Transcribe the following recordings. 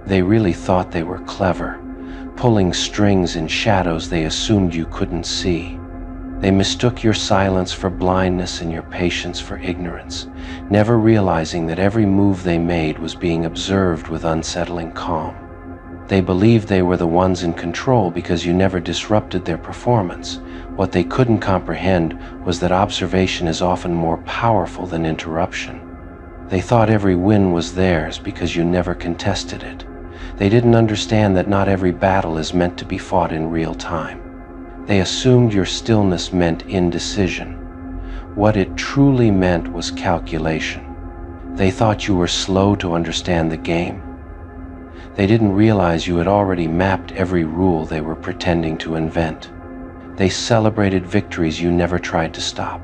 They really thought they were clever, pulling strings in shadows they assumed you couldn't see. They mistook your silence for blindness and your patience for ignorance, never realizing that every move they made was being observed with unsettling calm. They believed they were the ones in control because you never disrupted their performance. What they couldn't comprehend was that observation is often more powerful than interruption. They thought every win was theirs because you never contested it. They didn't understand that not every battle is meant to be fought in real time. They assumed your stillness meant indecision. What it truly meant was calculation. They thought you were slow to understand the game. They didn't realize you had already mapped every rule they were pretending to invent. They celebrated victories you never tried to stop.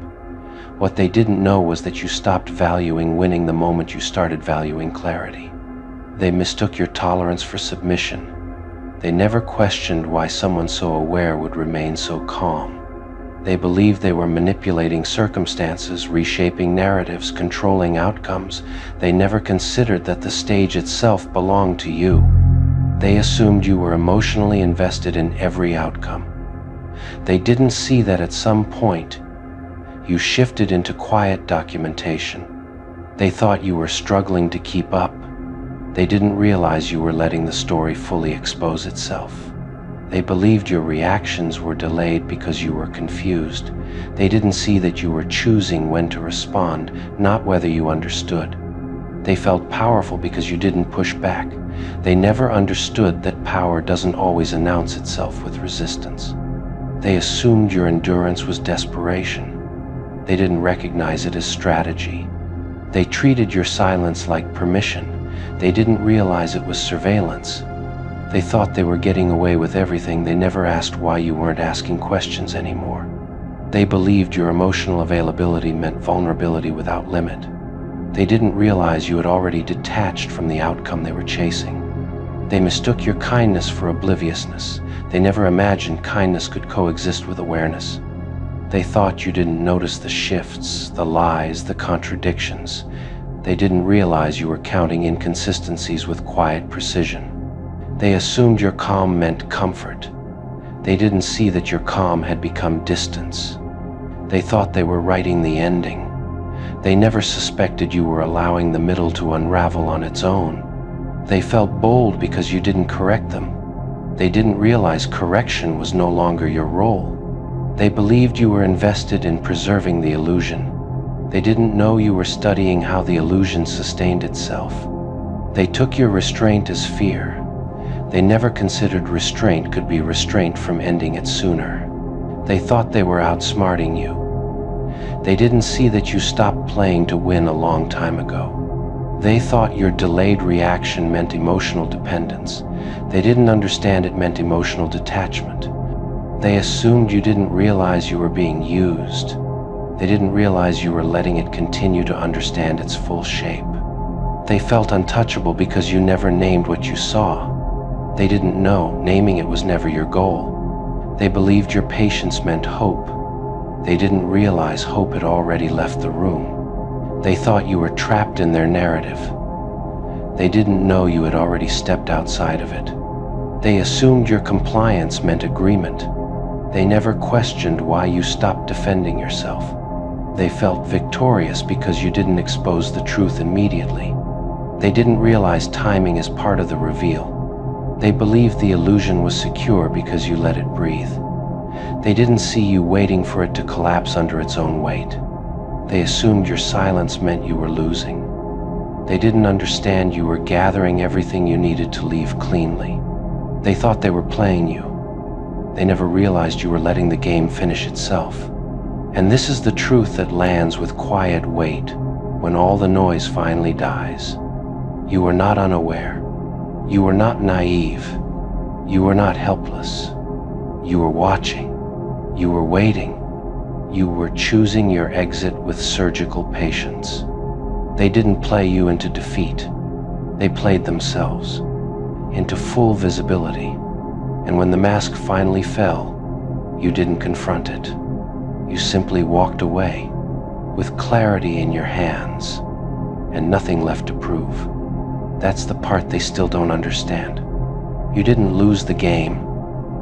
What they didn't know was that you stopped valuing winning the moment you started valuing clarity. They mistook your tolerance for submission. They never questioned why someone so aware would remain so calm. They believed they were manipulating circumstances, reshaping narratives, controlling outcomes. They never considered that the stage itself belonged to you. They assumed you were emotionally invested in every outcome. They didn't see that at some point, you shifted into quiet documentation. They thought you were struggling to keep up. They didn't realize you were letting the story fully expose itself. They believed your reactions were delayed because you were confused. They didn't see that you were choosing when to respond, not whether you understood. They felt powerful because you didn't push back. They never understood that power doesn't always announce itself with resistance. They assumed your endurance was desperation. They didn't recognize it as strategy. They treated your silence like permission. They didn't realize it was surveillance. They thought they were getting away with everything. They never asked why you weren't asking questions anymore. They believed your emotional availability meant vulnerability without limit. They didn't realize you had already detached from the outcome they were chasing. They mistook your kindness for obliviousness. They never imagined kindness could coexist with awareness. They thought you didn't notice the shifts, the lies, the contradictions. They didn't realize you were counting inconsistencies with quiet precision. They assumed your calm meant comfort. They didn't see that your calm had become distance. They thought they were writing the ending. They never suspected you were allowing the middle to unravel on its own. They felt bold because you didn't correct them. They didn't realize correction was no longer your role. They believed you were invested in preserving the illusion. They didn't know you were studying how the illusion sustained itself. They took your restraint as fear. They never considered restraint could be restraint from ending it sooner. They thought they were outsmarting you. They didn't see that you stopped playing to win a long time ago. They thought your delayed reaction meant emotional dependence. They didn't understand it meant emotional detachment. They assumed you didn't realize you were being used. They didn't realize you were letting it continue to understand its full shape. They felt untouchable because you never named what you saw. They didn't know naming it was never your goal. They believed your patience meant hope. They didn't realize hope had already left the room. They thought you were trapped in their narrative. They didn't know you had already stepped outside of it. They assumed your compliance meant agreement. They never questioned why you stopped defending yourself. They felt victorious because you didn't expose the truth immediately. They didn't realize timing is part of the reveal. They believed the illusion was secure because you let it breathe. They didn't see you waiting for it to collapse under its own weight. They assumed your silence meant you were losing. They didn't understand you were gathering everything you needed to leave cleanly. They thought they were playing you. They never realized you were letting the game finish itself. And this is the truth that lands with quiet weight when all the noise finally dies. You were not unaware. You were not naive. You were not helpless. You were watching. You were waiting. You were choosing your exit with surgical patience. They didn't play you into defeat. They played themselves into full visibility. And when the mask finally fell, you didn't confront it. You simply walked away with clarity in your hands and nothing left to prove. That's the part they still don't understand. You didn't lose the game,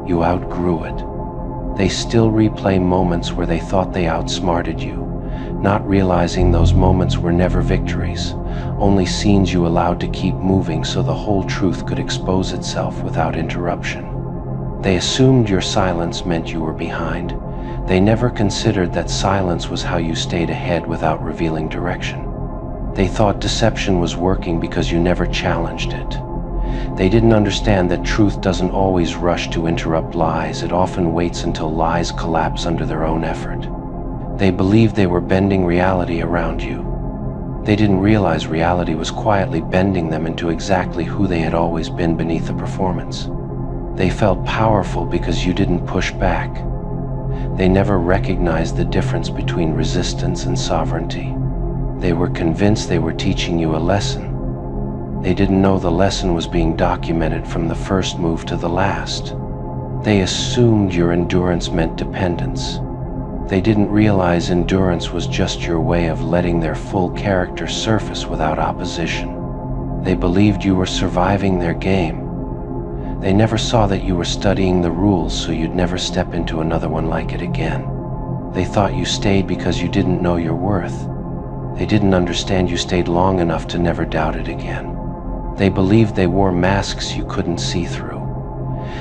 you outgrew it. They still replay moments where they thought they outsmarted you, not realizing those moments were never victories, only scenes you allowed to keep moving so the whole truth could expose itself without interruption. They assumed your silence meant you were behind. They never considered that silence was how you stayed ahead without revealing direction. They thought deception was working because you never challenged it. They didn't understand that truth doesn't always rush to interrupt lies. It often waits until lies collapse under their own effort. They believed they were bending reality around you. They didn't realize reality was quietly bending them into exactly who they had always been beneath the performance. They felt powerful because you didn't push back. They never recognized the difference between resistance and sovereignty. They were convinced they were teaching you a lesson. They didn't know the lesson was being documented from the first move to the last. They assumed your endurance meant dependence. They didn't realize endurance was just your way of letting their full character surface without opposition. They believed you were surviving their game. They never saw that you were studying the rules so you'd never step into another one like it again. They thought you stayed because you didn't know your worth. They didn't understand you stayed long enough to never doubt it again. They believed they wore masks you couldn't see through.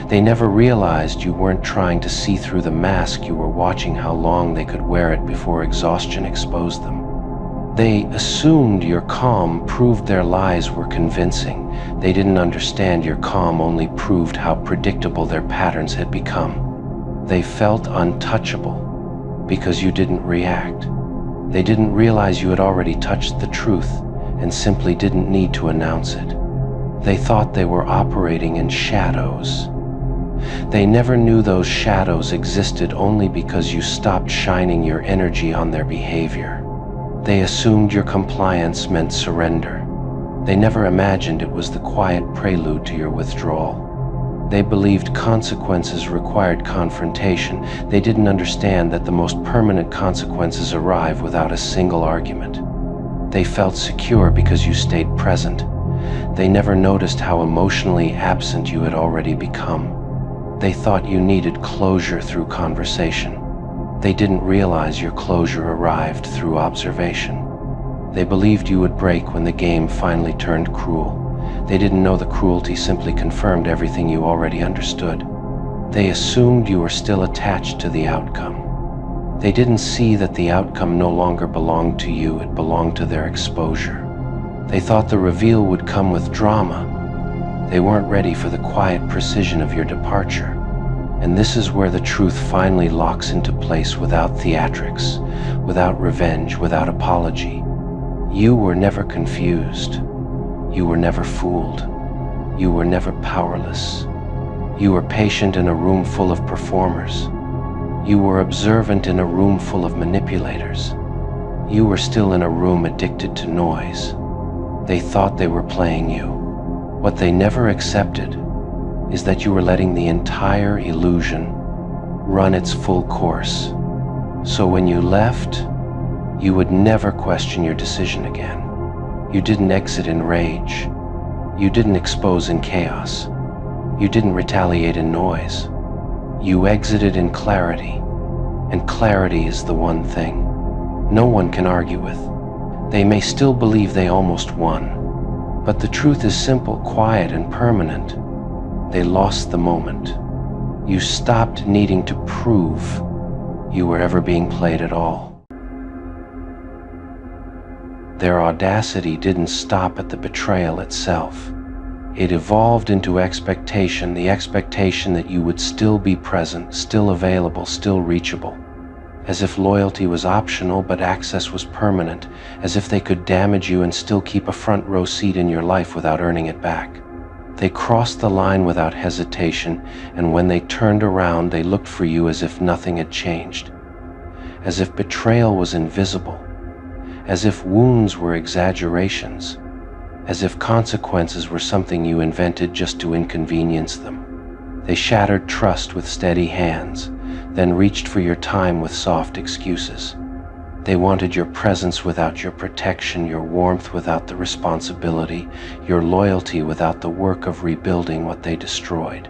They never realized you weren't trying to see through the mask, you were watching how long they could wear it before exhaustion exposed them. They assumed your calm proved their lies were convincing. They didn't understand your calm only proved how predictable their patterns had become. They felt untouchable because you didn't react. They didn't realize you had already touched the truth and simply didn't need to announce it. They thought they were operating in shadows. They never knew those shadows existed only because you stopped shining your energy on their behavior. They assumed your compliance meant surrender. They never imagined it was the quiet prelude to your withdrawal. They believed consequences required confrontation. They didn't understand that the most permanent consequences arrive without a single argument. They felt secure because you stayed present. They never noticed how emotionally absent you had already become. They thought you needed closure through conversation. They didn't realize your closure arrived through observation. They believed you would break when the game finally turned cruel. They didn't know the cruelty simply confirmed everything you already understood. They assumed you were still attached to the outcome. They didn't see that the outcome no longer belonged to you, it belonged to their exposure. They thought the reveal would come with drama. They weren't ready for the quiet precision of your departure. And this is where the truth finally locks into place without theatrics, without revenge, without apology. You were never confused. You were never fooled. You were never powerless. You were patient in a room full of performers. You were observant in a room full of manipulators. You were still in a room addicted to noise. They thought they were playing you. What they never accepted is that you were letting the entire illusion run its full course. So when you left, you would never question your decision again. You didn't exit in rage. You didn't expose in chaos. You didn't retaliate in noise. You exited in clarity, and clarity is the one thing no one can argue with. They may still believe they almost won, but the truth is simple, quiet, and permanent. They lost the moment. You stopped needing to prove you were ever being played at all. Their audacity didn't stop at the betrayal itself. It evolved into expectation, the expectation that you would still be present, still available, still reachable. As if loyalty was optional but access was permanent, as if they could damage you and still keep a front row seat in your life without earning it back. They crossed the line without hesitation, and when they turned around, they looked for you as if nothing had changed. As if betrayal was invisible. As if wounds were exaggerations. As if consequences were something you invented just to inconvenience them. They shattered trust with steady hands, then reached for your time with soft excuses. They wanted your presence without your protection, your warmth without the responsibility, your loyalty without the work of rebuilding what they destroyed.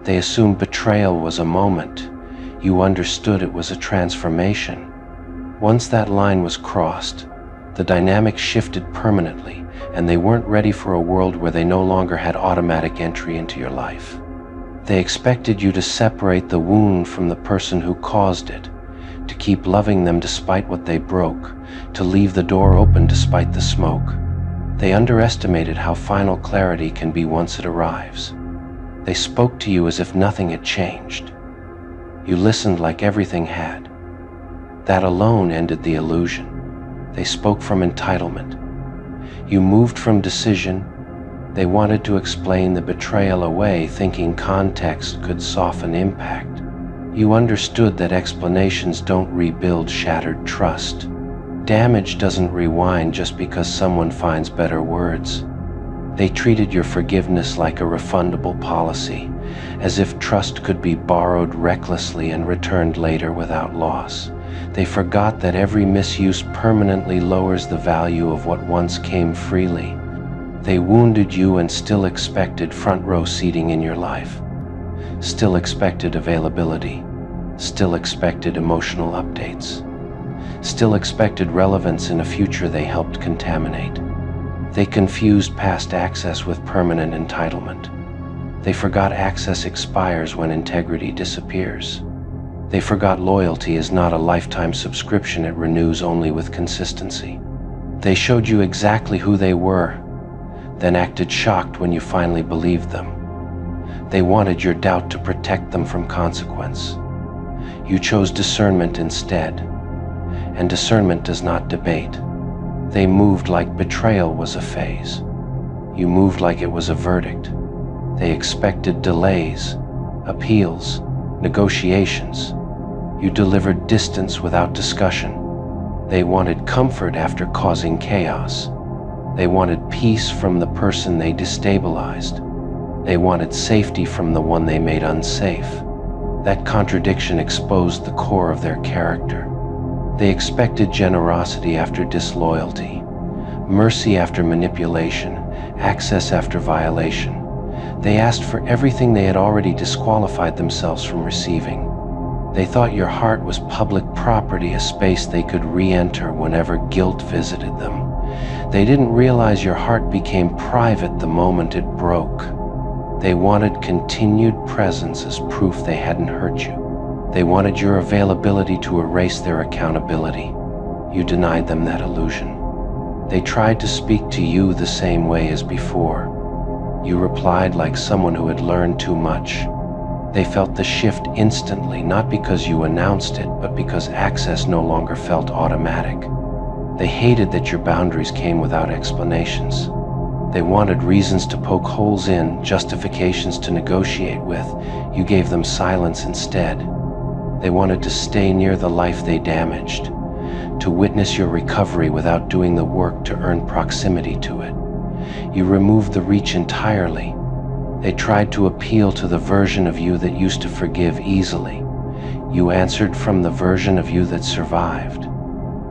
They assumed betrayal was a moment. You understood it was a transformation. Once that line was crossed, the dynamic shifted permanently, and they weren't ready for a world where they no longer had automatic entry into your life. They expected you to separate the wound from the person who caused it, to keep loving them despite what they broke, to leave the door open despite the smoke. They underestimated how final clarity can be once it arrives. They spoke to you as if nothing had changed. You listened like everything had. That alone ended the illusion. They spoke from entitlement. You moved from decision. They wanted to explain the betrayal away, thinking context could soften impact. You understood that explanations don't rebuild shattered trust. Damage doesn't rewind just because someone finds better words. They treated your forgiveness like a refundable policy, as if trust could be borrowed recklessly and returned later without loss. They forgot that every misuse permanently lowers the value of what once came freely. They wounded you and still expected front row seating in your life. Still expected availability. Still expected emotional updates. Still expected relevance in a future they helped contaminate. They confused past access with permanent entitlement. They forgot access expires when integrity disappears. They forgot loyalty is not a lifetime subscription, it renews only with consistency. They showed you exactly who they were, then acted shocked when you finally believed them. They wanted your doubt to protect them from consequence. You chose discernment instead, and discernment does not debate. They moved like betrayal was a phase. You moved like it was a verdict. They expected delays, appeals, negotiations. You delivered distance without discussion. They wanted comfort after causing chaos. They wanted peace from the person they destabilized. They wanted safety from the one they made unsafe. That contradiction exposed the core of their character. They expected generosity after disloyalty, mercy after manipulation, access after violation. They asked for everything they had already disqualified themselves from receiving. They thought your heart was public property, a space they could re-enter whenever guilt visited them. They didn't realize your heart became private the moment it broke. They wanted continued presence as proof they hadn't hurt you. They wanted your availability to erase their accountability. You denied them that illusion. They tried to speak to you the same way as before. You replied like someone who had learned too much. They felt the shift instantly, not because you announced it, but because access no longer felt automatic. They hated that your boundaries came without explanations. They wanted reasons to poke holes in, justifications to negotiate with. You gave them silence instead. They wanted to stay near the life they damaged, to witness your recovery without doing the work to earn proximity to it. You removed the reach entirely. They tried to appeal to the version of you that used to forgive easily. You answered from the version of you that survived.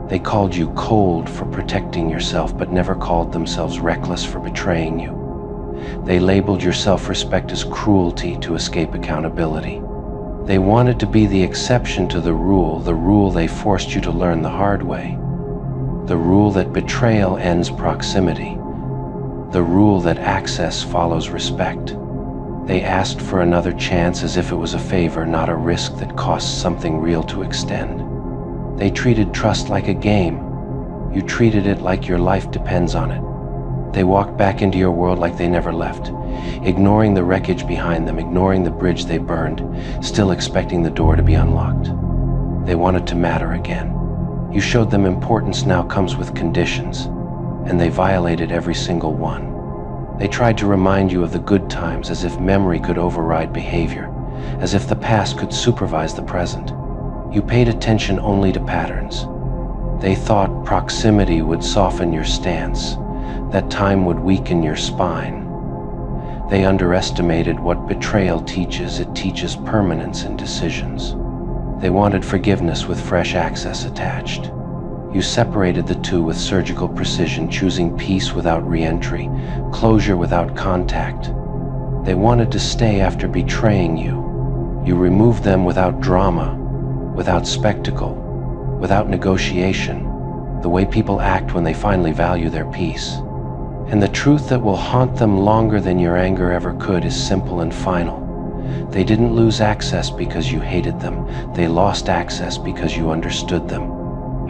They called you cold for protecting yourself, but never called themselves reckless for betraying you. They labeled your self-respect as cruelty to escape accountability. They wanted to be the exception to the rule they forced you to learn the hard way. The rule that betrayal ends proximity. The rule that access follows respect. They asked for another chance as if it was a favor, not a risk that costs something real to extend. They treated trust like a game. You treated it like your life depends on it. They walked back into your world like they never left, ignoring the wreckage behind them, ignoring the bridge they burned, still expecting the door to be unlocked. They wanted to matter again. You showed them importance now comes with conditions, and they violated every single one. They tried to remind you of the good times as if memory could override behavior, as if the past could supervise the present. You paid attention only to patterns. They thought proximity would soften your stance, that time would weaken your spine. They underestimated what betrayal teaches. It teaches permanence in decisions. They wanted forgiveness with fresh access attached. You separated the two with surgical precision, choosing peace without re-entry, closure without contact. They wanted to stay after betraying you. You removed them without drama, without spectacle, without negotiation, the way people act when they finally value their peace. And the truth that will haunt them longer than your anger ever could is simple and final. They didn't lose access because you hated them. They lost access because you understood them,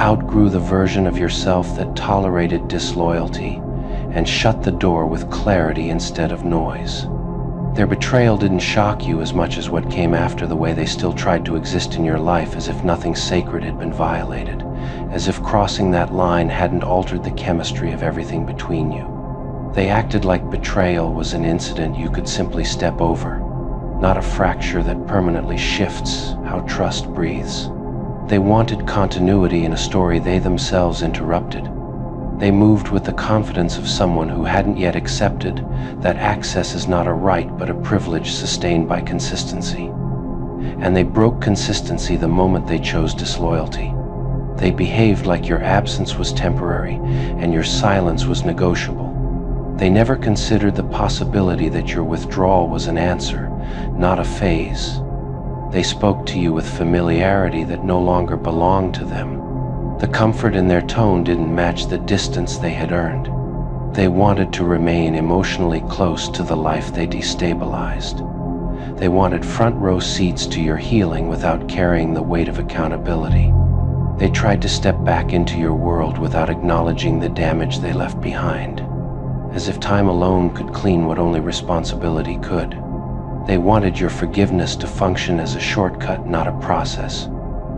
outgrew the version of yourself that tolerated disloyalty, and shut the door with clarity instead of noise. Their betrayal didn't shock you as much as what came after, the way they still tried to exist in your life as if nothing sacred had been violated, as if crossing that line hadn't altered the chemistry of everything between you. They acted like betrayal was an incident you could simply step over, not a fracture that permanently shifts how trust breathes. They wanted continuity in a story they themselves interrupted. They moved with the confidence of someone who hadn't yet accepted that access is not a right but a privilege sustained by consistency. And they broke consistency the moment they chose disloyalty. They behaved like your absence was temporary and your silence was negotiable. They never considered the possibility that your withdrawal was an answer, not a phase. They spoke to you with familiarity that no longer belonged to them. The comfort in their tone didn't match the distance they had earned. They wanted to remain emotionally close to the life they destabilized. They wanted front row seats to your healing without carrying the weight of accountability. They tried to step back into your world without acknowledging the damage they left behind, as if time alone could clean what only responsibility could. They wanted your forgiveness to function as a shortcut, not a process,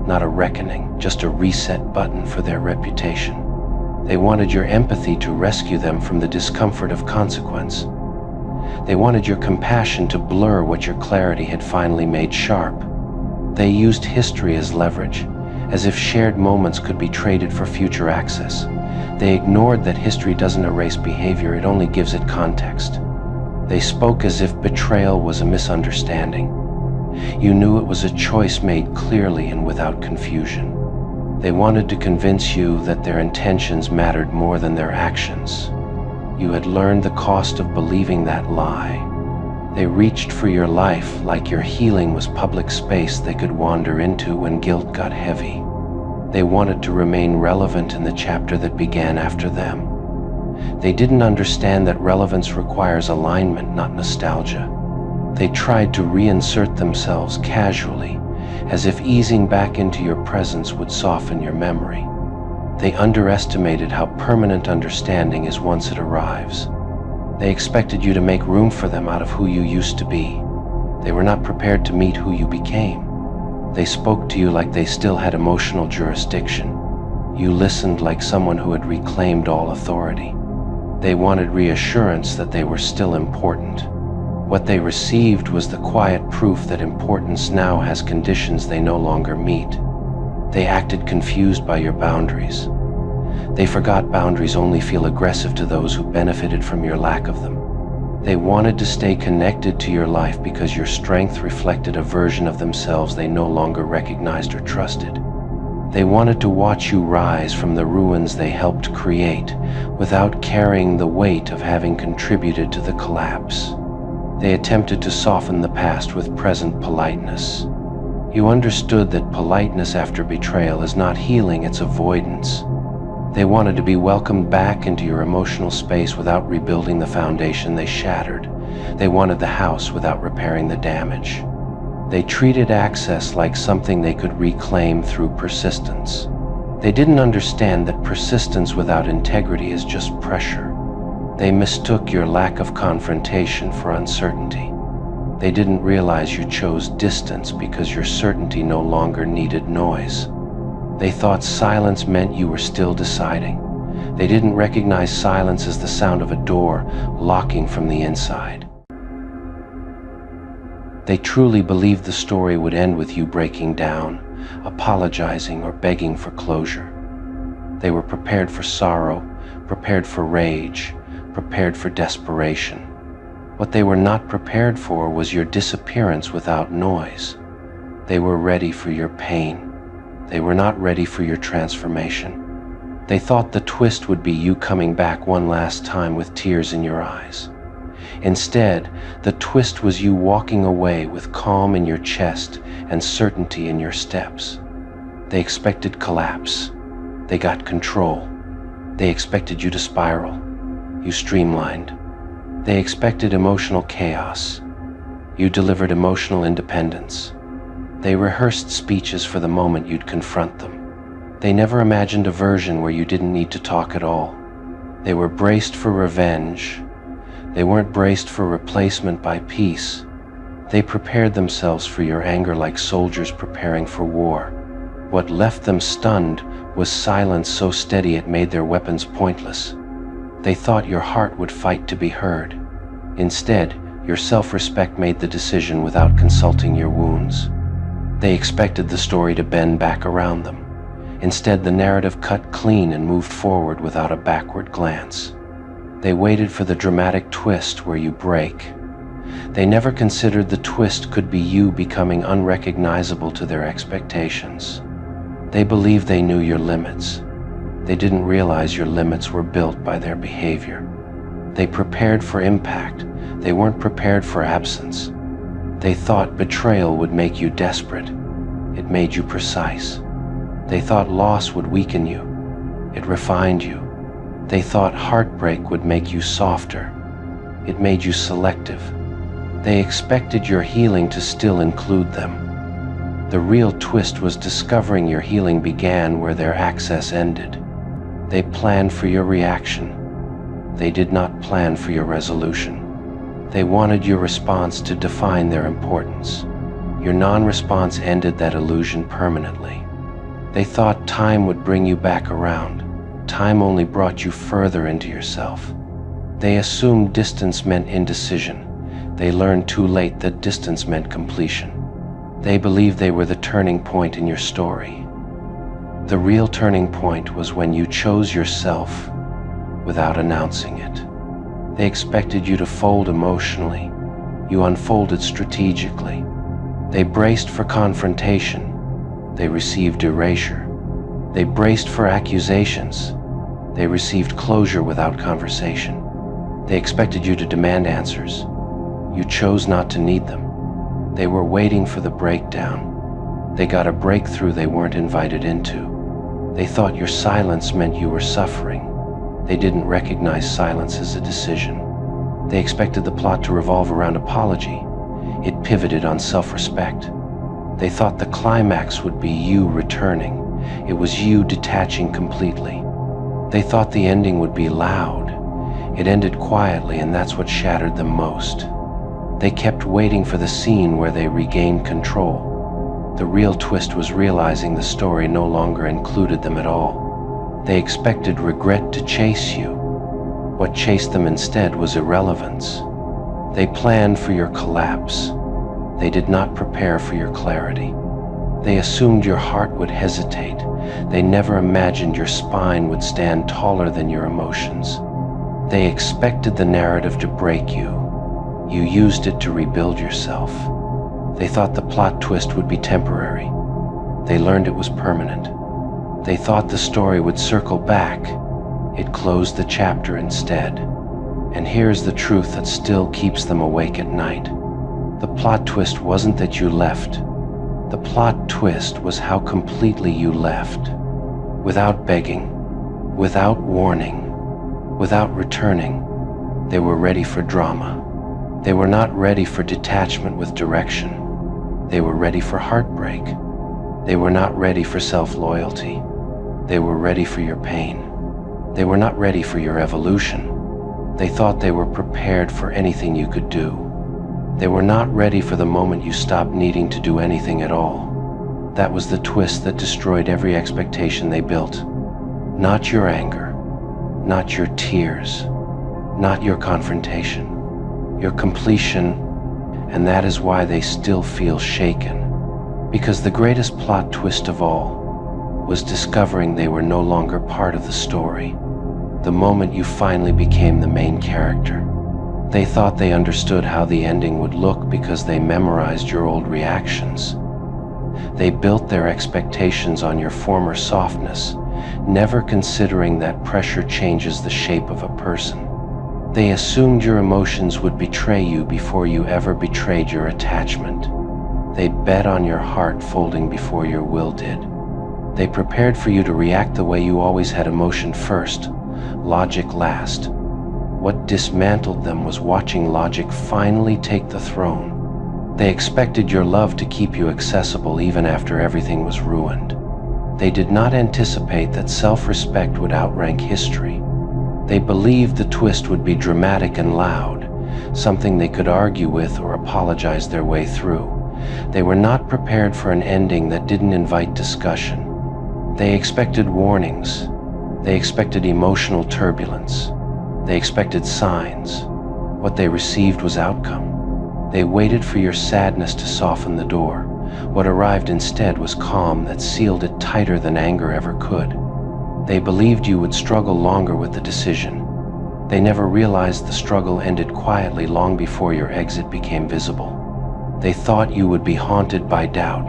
not a reckoning, just a reset button for their reputation. They wanted your empathy to rescue them from the discomfort of consequence. They wanted your compassion to blur what your clarity had finally made sharp. They used history as leverage, as if shared moments could be traded for future access. They ignored that history doesn't erase behavior, it only gives it context. They spoke as if betrayal was a misunderstanding. You knew it was a choice made clearly and without confusion. They wanted to convince you that their intentions mattered more than their actions. You had learned the cost of believing that lie. They reached for your life like your healing was public space they could wander into when guilt got heavy. They wanted to remain relevant in the chapter that began after them. They didn't understand that relevance requires alignment, not nostalgia. They tried to reinsert themselves casually, as if easing back into your presence would soften your memory. They underestimated how permanent understanding is once it arrives. They expected you to make room for them out of who you used to be. They were not prepared to meet who you became. They spoke to you like they still had emotional jurisdiction. You listened like someone who had reclaimed all authority. They wanted reassurance that they were still important. What they received was the quiet proof that importance now has conditions they no longer meet. They acted confused by your boundaries. They forgot boundaries only feel aggressive to those who benefited from your lack of them. They wanted to stay connected to your life because your strength reflected a version of themselves they no longer recognized or trusted. They wanted to watch you rise from the ruins they helped create without carrying the weight of having contributed to the collapse. They attempted to soften the past with present politeness. You understood that politeness after betrayal is not healing, it's avoidance. They wanted to be welcomed back into your emotional space without rebuilding the foundation they shattered. They wanted the house without repairing the damage. They treated access like something they could reclaim through persistence. They didn't understand that persistence without integrity is just pressure. They mistook your lack of confrontation for uncertainty. They didn't realize you chose distance because your certainty no longer needed noise. They thought silence meant you were still deciding. They didn't recognize silence as the sound of a door locking from the inside. They truly believed the story would end with you breaking down, apologizing, or begging for closure. They were prepared for sorrow, prepared for rage, prepared for desperation. What they were not prepared for was your disappearance without noise. They were ready for your pain. They were not ready for your transformation. They thought the twist would be you coming back one last time with tears in your eyes. Instead, the twist was you walking away with calm in your chest and certainty in your steps. They expected collapse. They got control. They expected you to spiral. You streamlined. They expected emotional chaos. You delivered emotional independence. They rehearsed speeches for the moment you'd confront them. They never imagined a version where you didn't need to talk at all. They were braced for revenge. They weren't braced for replacement by peace. They prepared themselves for your anger like soldiers preparing for war. What left them stunned was silence so steady it made their weapons pointless. They thought your heart would fight to be heard. Instead, your self-respect made the decision without consulting your wounds. They expected the story to bend back around them. Instead, the narrative cut clean and moved forward without a backward glance. They waited for the dramatic twist where you break. They never considered the twist could be you becoming unrecognizable to their expectations. They believed they knew your limits. They didn't realize your limits were built by their behavior. They prepared for impact. They weren't prepared for absence. They thought betrayal would make you desperate. It made you precise. They thought loss would weaken you. It refined you. They thought heartbreak would make you softer. It made you selective. They expected your healing to still include them. The real twist was discovering your healing began where their access ended. They planned for your reaction. They did not plan for your resolution. They wanted your response to define their importance. Your non-response ended that illusion permanently. They thought time would bring you back around. Time only brought you further into yourself. They assumed distance meant indecision. They learned too late that distance meant completion. They believed they were the turning point in your story. The real turning point was when you chose yourself without announcing it. They expected you to fold emotionally. You unfolded strategically. They braced for confrontation. They received erasure. They braced for accusations. They received closure without conversation. They expected you to demand answers. You chose not to need them. They were waiting for the breakdown. They got a breakthrough they weren't invited into. They thought your silence meant you were suffering. They didn't recognize silence as a decision. They expected the plot to revolve around apology. It pivoted on self-respect. They thought the climax would be you returning. It was you detaching completely. They thought the ending would be loud. It ended quietly, and that's what shattered them most. They kept waiting for the scene where they regained control. The real twist was realizing the story no longer included them at all. They expected regret to chase you. What chased them instead was irrelevance. They planned for your collapse. They did not prepare for your clarity. They assumed your heart would hesitate. They never imagined your spine would stand taller than your emotions. They expected the narrative to break you. You used it to rebuild yourself. They thought the plot twist would be temporary. They learned it was permanent. They thought the story would circle back. It closed the chapter instead. And here's the truth that still keeps them awake at night. The plot twist wasn't that you left. The plot twist was how completely you left. Without begging, without warning, without returning. They were ready for drama. They were not ready for detachment with direction. They were ready for heartbreak. They were not ready for self-loyalty. They were ready for your pain. They were not ready for your evolution. They thought they were prepared for anything you could do. They were not ready for the moment you stopped needing to do anything at all. That was the twist that destroyed every expectation they built. Not your anger, not your tears, not your confrontation, your completion, and that is why they still feel shaken. Because the greatest plot twist of all was discovering they were no longer part of the story. The moment you finally became the main character. They thought they understood how the ending would look because they memorized your old reactions. They built their expectations on your former softness, never considering that pressure changes the shape of a person. They assumed your emotions would betray you before you ever betrayed your attachment. They bet on your heart folding before your will did. They prepared for you to react the way you always had: emotion first, logic last. What dismantled them was watching logic finally take the throne. They expected your love to keep you accessible even after everything was ruined. They did not anticipate that self-respect would outrank history. They believed the twist would be dramatic and loud, something they could argue with or apologize their way through. They were not prepared for an ending that didn't invite discussion. They expected warnings. They expected emotional turbulence. They expected signs. What they received was outcome. They waited for your sadness to soften the door. What arrived instead was calm that sealed it tighter than anger ever could. They believed you would struggle longer with the decision. They never realized the struggle ended quietly long before your exit became visible. They thought you would be haunted by doubt.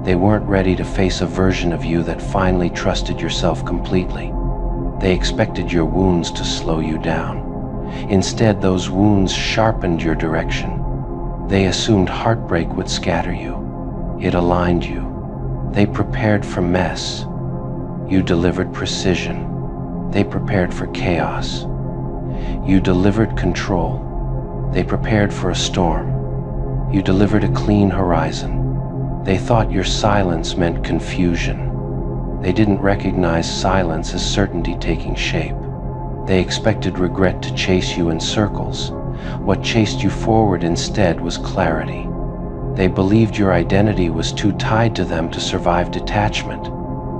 They weren't ready to face a version of you that finally trusted yourself completely. They expected your wounds to slow you down. Instead, those wounds sharpened your direction. They assumed heartbreak would scatter you. It aligned you. They prepared for mess. You delivered precision. They prepared for chaos. You delivered control. They prepared for a storm. You delivered a clean horizon. They thought your silence meant confusion. They didn't recognize silence as certainty taking shape. They expected regret to chase you in circles. What chased you forward instead was clarity. They believed your identity was too tied to them to survive detachment.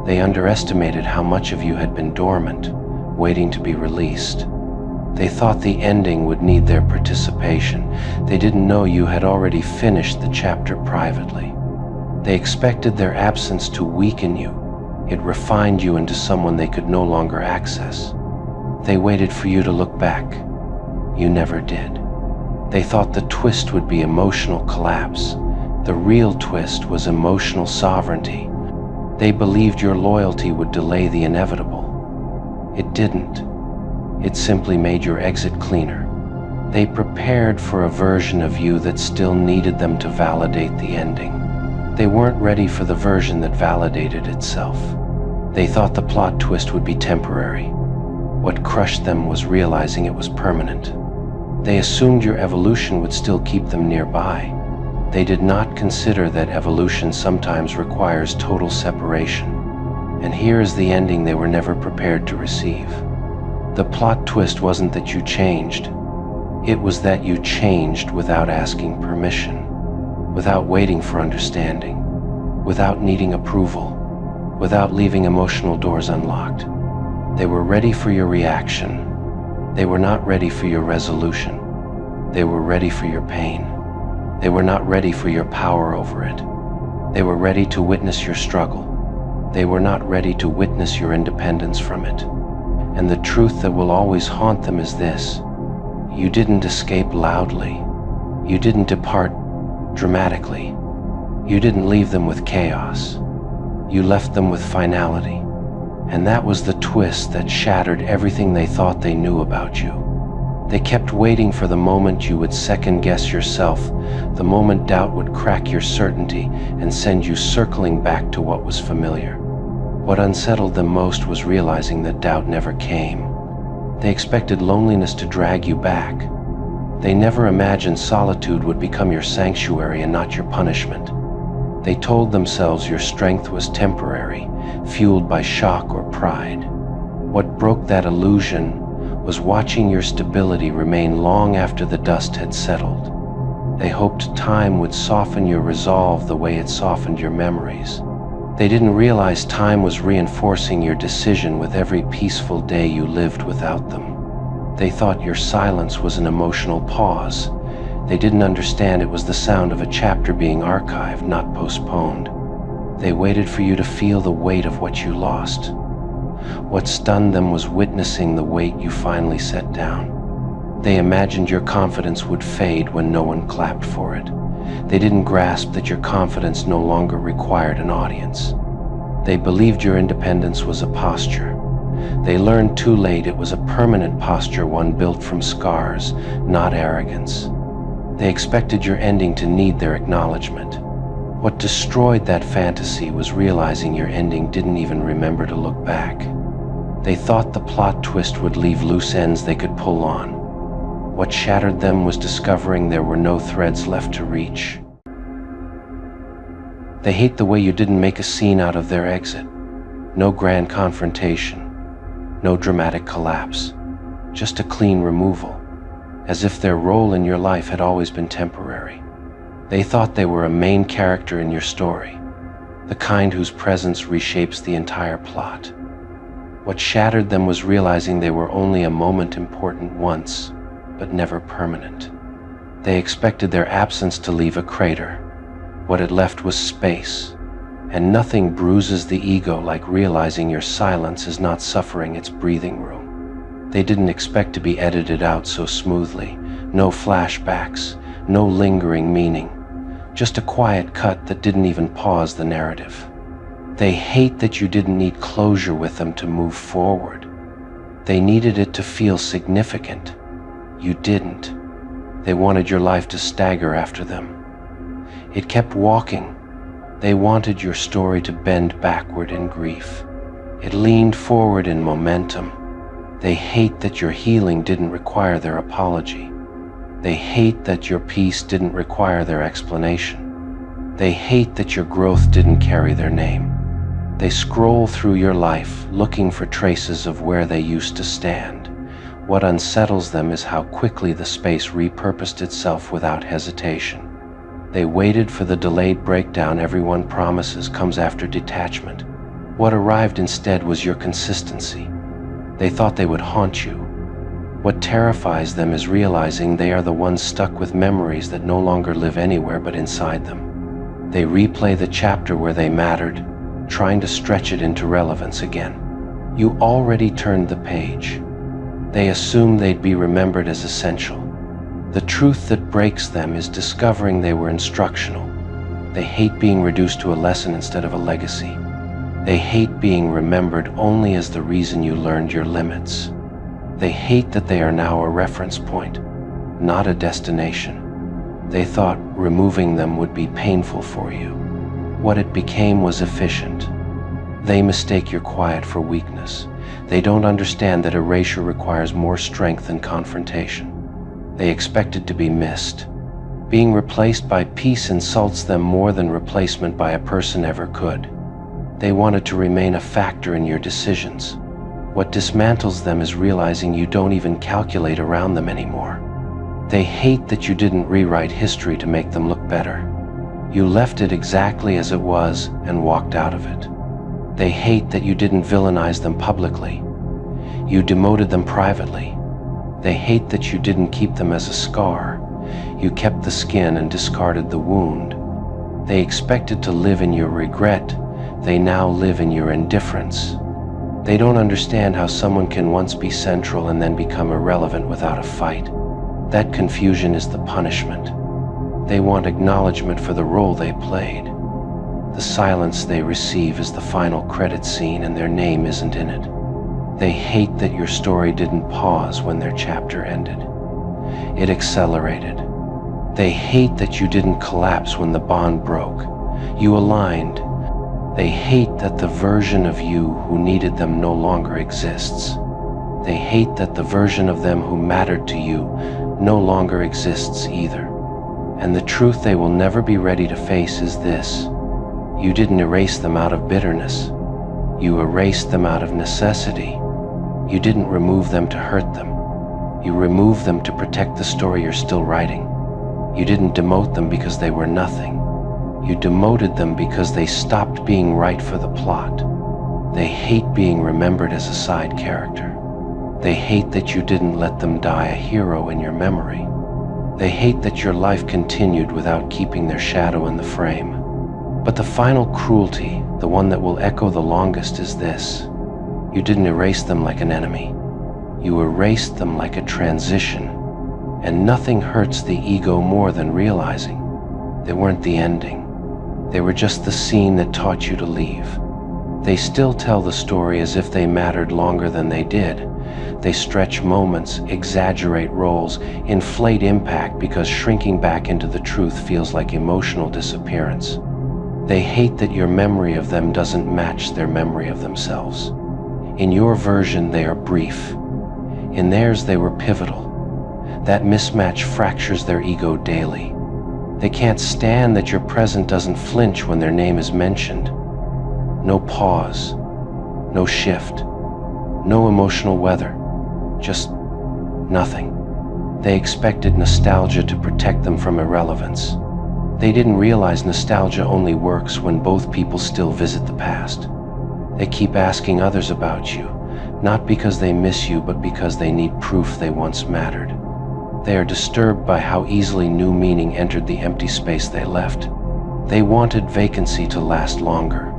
They underestimated how much of you had been dormant, waiting to be released. They thought the ending would need their participation. They didn't know you had already finished the chapter privately. They expected their absence to weaken you. It refined you into someone they could no longer access. They waited for you to look back. You never did. They thought the twist would be emotional collapse. The real twist was emotional sovereignty. They believed your loyalty would delay the inevitable. It didn't. It simply made your exit cleaner. They prepared for a version of you that still needed them to validate the ending. They weren't ready for the version that validated itself. They thought the plot twist would be temporary. What crushed them was realizing it was permanent. They assumed your evolution would still keep them nearby. They did not consider that evolution sometimes requires total separation. And here is the ending they were never prepared to receive. The plot twist wasn't that you changed. It was that you changed without asking permission, without waiting for understanding, without needing approval, without leaving emotional doors unlocked. They were ready for your reaction. They were not ready for your resolution. They were ready for your pain. They were not ready for your power over it. They were ready to witness your struggle. They were not ready to witness your independence from it. And the truth that will always haunt them is this: you didn't escape loudly. You didn't depart dramatically. You didn't leave them with chaos. You left them with finality. And that was the twist that shattered everything they thought they knew about you. They kept waiting for the moment you would second-guess yourself, the moment doubt would crack your certainty and send you circling back to what was familiar. What unsettled them most was realizing that doubt never came. They expected loneliness to drag you back. They never imagined solitude would become your sanctuary and not your punishment. They told themselves your strength was temporary, fueled by shock or pride. What broke that illusion was watching your stability remain long after the dust had settled. They hoped time would soften your resolve the way it softened your memories. They didn't realize time was reinforcing your decision with every peaceful day you lived without them. They thought your silence was an emotional pause. They didn't understand it was the sound of a chapter being archived, not postponed. They waited for you to feel the weight of what you lost. What stunned them was witnessing the weight you finally set down. They imagined your confidence would fade when no one clapped for it. They didn't grasp that your confidence no longer required an audience. They believed your independence was a posture. They learned too late it was a permanent posture, one built from scars, not arrogance. They expected your ending to need their acknowledgement. What destroyed that fantasy was realizing your ending didn't even remember to look back. They thought the plot twist would leave loose ends they could pull on. What shattered them was discovering there were no threads left to reach. They hate the way you didn't make a scene out of their exit. No grand confrontation, no dramatic collapse, just a clean removal, as if their role in your life had always been temporary. They thought they were a main character in your story, the kind whose presence reshapes the entire plot. What shattered them was realizing they were only a moment, important once, but never permanent. They expected their absence to leave a crater. What it left was space, and nothing bruises the ego like realizing your silence is not suffering its breathing room. They didn't expect to be edited out so smoothly, no flashbacks, no lingering meaning, just a quiet cut that didn't even pause the narrative. They hate that you didn't need closure with them to move forward. They needed it to feel significant. You didn't. They wanted your life to stagger after them. It kept walking. They wanted your story to bend backward in grief. It leaned forward in momentum. They hate that your healing didn't require their apology. They hate that your peace didn't require their explanation. They hate that your growth didn't carry their name. They scroll through your life looking for traces of where they used to stand. What unsettles them is how quickly the space repurposed itself without hesitation. They waited for the delayed breakdown everyone promises comes after detachment. What arrived instead was your consistency. They thought they would haunt you. What terrifies them is realizing they are the ones stuck with memories that no longer live anywhere but inside them. They replay the chapter where they mattered, trying to stretch it into relevance again. You already turned the page. They assume they'd be remembered as essential. The truth that breaks them is discovering they were instructional. They hate being reduced to a lesson instead of a legacy. They hate being remembered only as the reason you learned your limits. They hate that they are now a reference point, not a destination. They thought removing them would be painful for you. What it became was efficient. They mistake your quiet for weakness. They don't understand that erasure requires more strength than confrontation. They expected to be missed. Being replaced by peace insults them more than replacement by a person ever could. They wanted to remain a factor in your decisions. What dismantles them is realizing you don't even calculate around them anymore. They hate that you didn't rewrite history to make them look better. You left it exactly as it was and walked out of it. They hate that you didn't villainize them publicly. You demoted them privately. They hate that you didn't keep them as a scar. You kept the skin and discarded the wound. They expected to live in your regret. They now live in your indifference. They don't understand how someone can once be central and then become irrelevant without a fight. That confusion is the punishment. They want acknowledgement for the role they played. The silence they receive is the final credit scene and their name isn't in it. They hate that your story didn't pause when their chapter ended. It accelerated. They hate that you didn't collapse when the bond broke. You aligned. They hate that the version of you who needed them no longer exists. They hate that the version of them who mattered to you no longer exists either. And the truth they will never be ready to face is this: you didn't erase them out of bitterness. You erased them out of necessity. You didn't remove them to hurt them. You removed them to protect the story you're still writing. You didn't demote them because they were nothing. You demoted them because they stopped being right for the plot. They hate being remembered as a side character. They hate that you didn't let them die a hero in your memory. They hate that your life continued without keeping their shadow in the frame. But the final cruelty, the one that will echo the longest, is this: you didn't erase them like an enemy. You erased them like a transition. And nothing hurts the ego more than realizing they weren't the ending. They were just the scene that taught you to leave. They still tell the story as if they mattered longer than they did. They stretch moments, exaggerate roles, inflate impact because shrinking back into the truth feels like emotional disappearance. They hate that your memory of them doesn't match their memory of themselves. In your version, they are brief. In theirs, they were pivotal. That mismatch fractures their ego daily. They can't stand that your present doesn't flinch when their name is mentioned. No pause, no shift, no emotional weather, just nothing. They expected nostalgia to protect them from irrelevance. They didn't realize nostalgia only works when both people still visit the past. They keep asking others about you, not because they miss you, but because they need proof they once mattered. They are disturbed by how easily new meaning entered the empty space they left. They wanted vacancy to last longer.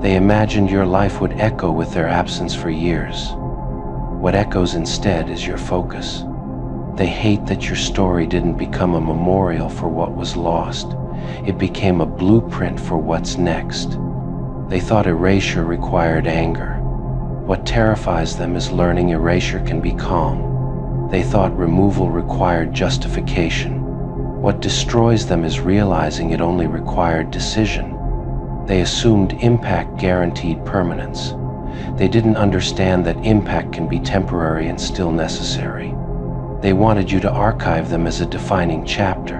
They imagined your life would echo with their absence for years. What echoes instead is your focus. They hate that your story didn't become a memorial for what was lost. It became a blueprint for what's next. They thought erasure required anger. What terrifies them is learning erasure can be calm. They thought removal required justification. What destroys them is realizing it only required decision. They assumed impact guaranteed permanence. They didn't understand that impact can be temporary and still necessary. They wanted you to archive them as a defining chapter.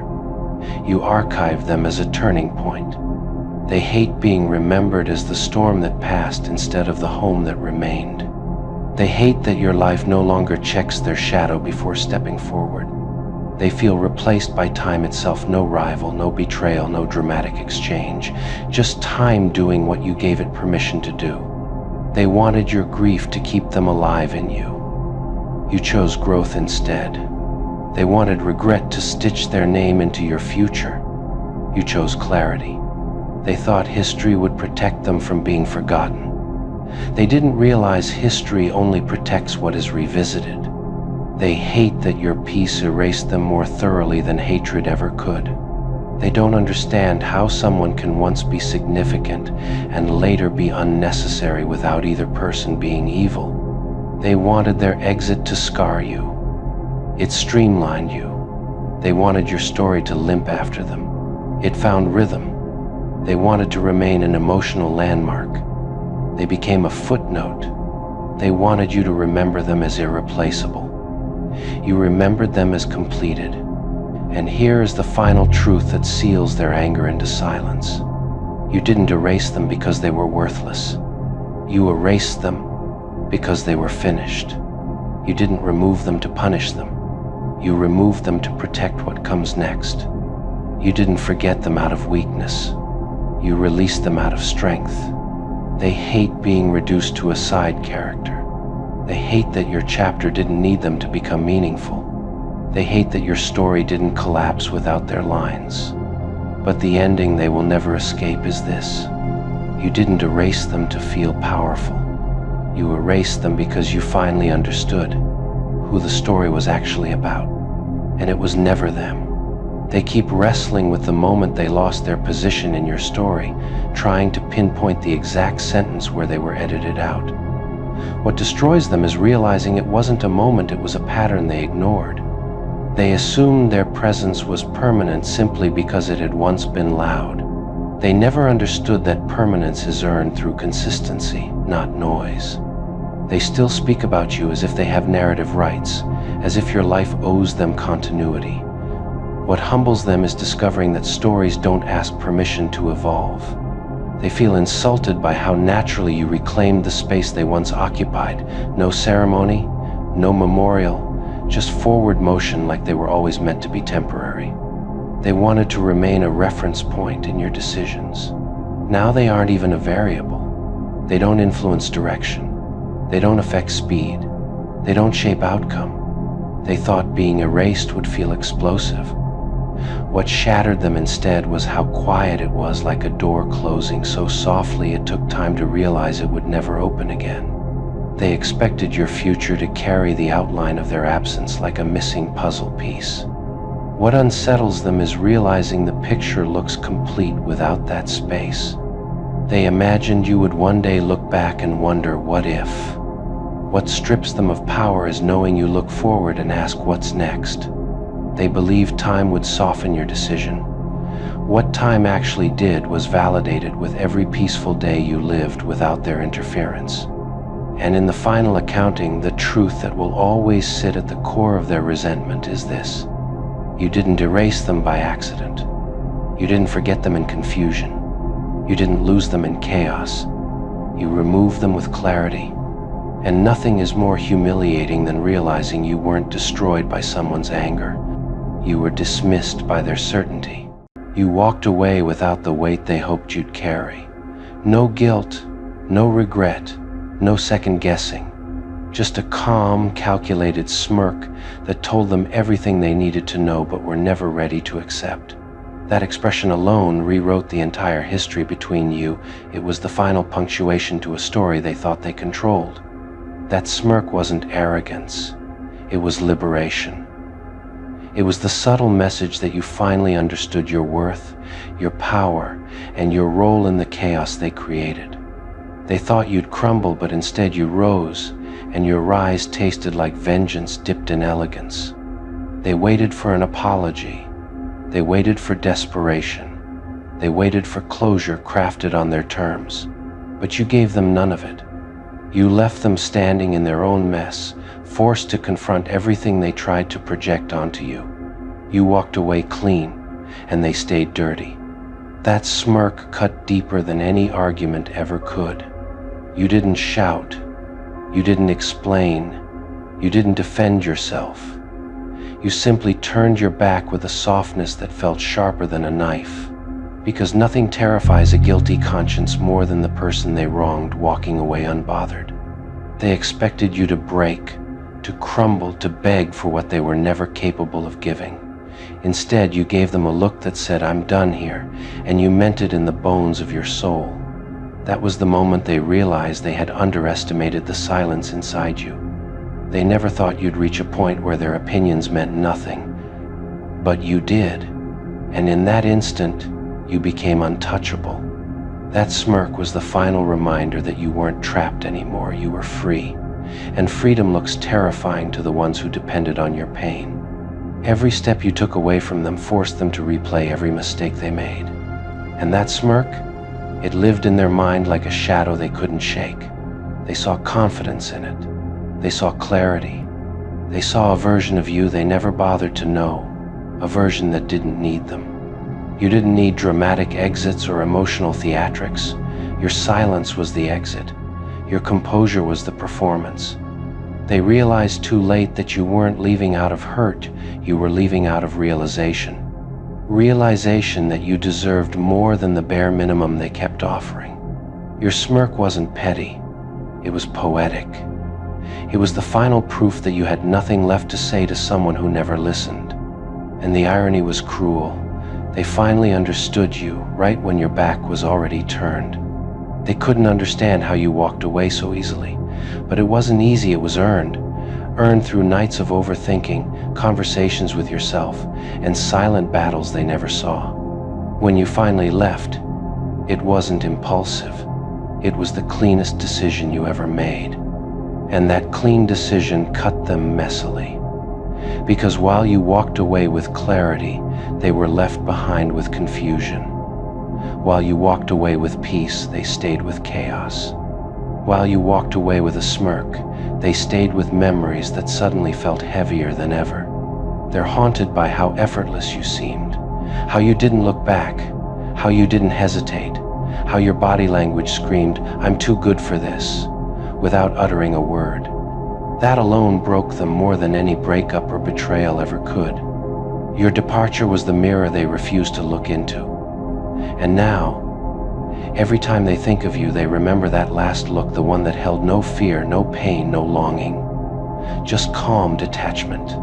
You archived them as a turning point. They hate being remembered as the storm that passed instead of the home that remained. They hate that your life no longer checks their shadow before stepping forward. They feel replaced by time itself, no rival, no betrayal, no dramatic exchange, just time doing what you gave it permission to do. They wanted your grief to keep them alive in you. You chose growth instead. They wanted regret to stitch their name into your future. You chose clarity. They thought history would protect them from being forgotten. They didn't realize history only protects what is revisited. They hate that your peace erased them more thoroughly than hatred ever could. They don't understand how someone can once be significant and later be unnecessary without either person being evil. They wanted their exit to scar you. It streamlined you. They wanted your story to limp after them. It found rhythm. They wanted to remain an emotional landmark. They became a footnote. They wanted you to remember them as irreplaceable. You remembered them as completed. And here is the final truth that seals their anger into silence. You didn't erase them because they were worthless. You erased them because they were finished. You didn't remove them to punish them. You removed them to protect what comes next. You didn't forget them out of weakness. You released them out of strength. They hate being reduced to a side character. They hate that your chapter didn't need them to become meaningful. They hate that your story didn't collapse without their lines. But the ending they will never escape is this. You didn't erase them to feel powerful. You erased them because you finally understood who the story was actually about. And it was never them. They keep wrestling with the moment they lost their position in your story, trying to pinpoint the exact sentence where they were edited out. What destroys them is realizing it wasn't a moment, it was a pattern they ignored. They assumed their presence was permanent simply because it had once been loud. They never understood that permanence is earned through consistency, not noise. They still speak about you as if they have narrative rights, as if your life owes them continuity. What humbles them is discovering that stories don't ask permission to evolve. They feel insulted by how naturally you reclaimed the space they once occupied. No ceremony, no memorial, just forward motion like they were always meant to be temporary. They wanted to remain a reference point in your decisions. Now they aren't even a variable. They don't influence direction. They don't affect speed. They don't shape outcome. They thought being erased would feel explosive. What shattered them instead was how quiet it was, like a door closing so softly it took time to realize it would never open again. They expected your future to carry the outline of their absence like a missing puzzle piece. What unsettles them is realizing the picture looks complete without that space. They imagined you would one day look back and wonder, what if? What strips them of power is knowing you look forward and ask, what's next? They believed time would soften your decision. What time actually did was validated with every peaceful day you lived without their interference. And in the final accounting, the truth that will always sit at the core of their resentment is this: you didn't erase them by accident. You didn't forget them in confusion. You didn't lose them in chaos. You removed them with clarity. And nothing is more humiliating than realizing you weren't destroyed by someone's anger. You were dismissed by their certainty. You walked away without the weight they hoped you'd carry. No guilt, no regret, no second guessing. Just a calm, calculated smirk that told them everything they needed to know but were never ready to accept. That expression alone rewrote the entire history between you. It was the final punctuation to a story they thought they controlled. That smirk wasn't arrogance. It was liberation. It was the subtle message that you finally understood your worth, your power, and your role in the chaos they created. They thought you'd crumble, but instead you rose, and your rise tasted like vengeance dipped in elegance. They waited for an apology. They waited for desperation. They waited for closure crafted on their terms. But you gave them none of it. You left them standing in their own mess, forced to confront everything they tried to project onto you. You walked away clean, and they stayed dirty. That smirk cut deeper than any argument ever could. You didn't shout. You didn't explain. You didn't defend yourself. You simply turned your back with a softness that felt sharper than a knife, because nothing terrifies a guilty conscience more than the person they wronged walking away unbothered. They expected you to break, to crumble, to beg for what they were never capable of giving. Instead, you gave them a look that said, "I'm done here," and you meant it in the bones of your soul. That was the moment they realized they had underestimated the silence inside you. They never thought you'd reach a point where their opinions meant nothing. But you did, and in that instant, you became untouchable. That smirk was the final reminder that you weren't trapped anymore, you were free. And freedom looks terrifying to the ones who depended on your pain. Every step you took away from them forced them to replay every mistake they made. And that smirk, it lived in their mind like a shadow they couldn't shake. They saw confidence in it. They saw clarity. They saw a version of you they never bothered to know, a version that didn't need them. You didn't need dramatic exits or emotional theatrics. Your silence was the exit. Your composure was the performance. They realized too late that you weren't leaving out of hurt, you were leaving out of realization. Realization that you deserved more than the bare minimum they kept offering. Your smirk wasn't petty, it was poetic. It was the final proof that you had nothing left to say to someone who never listened. And the irony was cruel. They finally understood you right when your back was already turned. They couldn't understand how you walked away so easily. But it wasn't easy, it was earned. Earned through nights of overthinking, conversations with yourself, and silent battles they never saw. When you finally left, it wasn't impulsive. It was the cleanest decision you ever made. And that clean decision cut them messily. Because while you walked away with clarity, they were left behind with confusion. While you walked away with peace, they stayed with chaos. While you walked away with a smirk, they stayed with memories that suddenly felt heavier than ever. They're haunted by how effortless you seemed, how you didn't look back, how you didn't hesitate, how your body language screamed, "I'm too good for this," without uttering a word. That alone broke them more than any breakup or betrayal ever could. Your departure was the mirror they refused to look into. And now, every time they think of you, they remember that last look, the one that held no fear, no pain, no longing. Just calm detachment.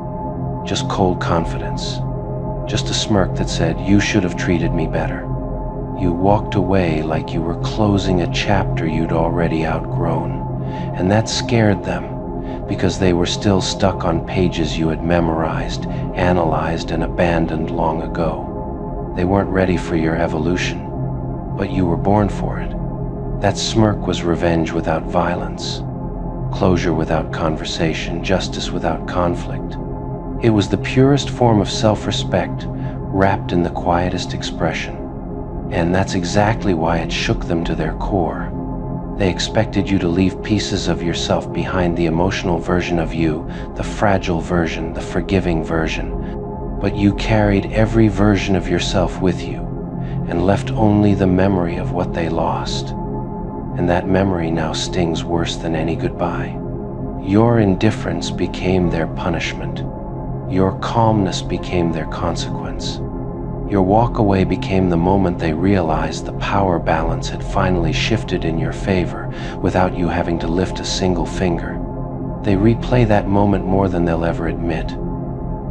Just cold confidence. Just a smirk that said, "You should have treated me better." You walked away like you were closing a chapter you'd already outgrown. And that scared them, because they were still stuck on pages you had memorized, analyzed, and abandoned long ago. They weren't ready for your evolution, but you were born for it. That smirk was revenge without violence, closure without conversation, justice without conflict. It was the purest form of self-respect wrapped in the quietest expression. And that's exactly why it shook them to their core. They expected you to leave pieces of yourself behind, the emotional version of you, the fragile version, the forgiving version. But you carried every version of yourself with you and left only the memory of what they lost. And that memory now stings worse than any goodbye. Your indifference became their punishment. Your calmness became their consequence. Your walk away became the moment they realized the power balance had finally shifted in your favor without you having to lift a single finger. They replay that moment more than they'll ever admit.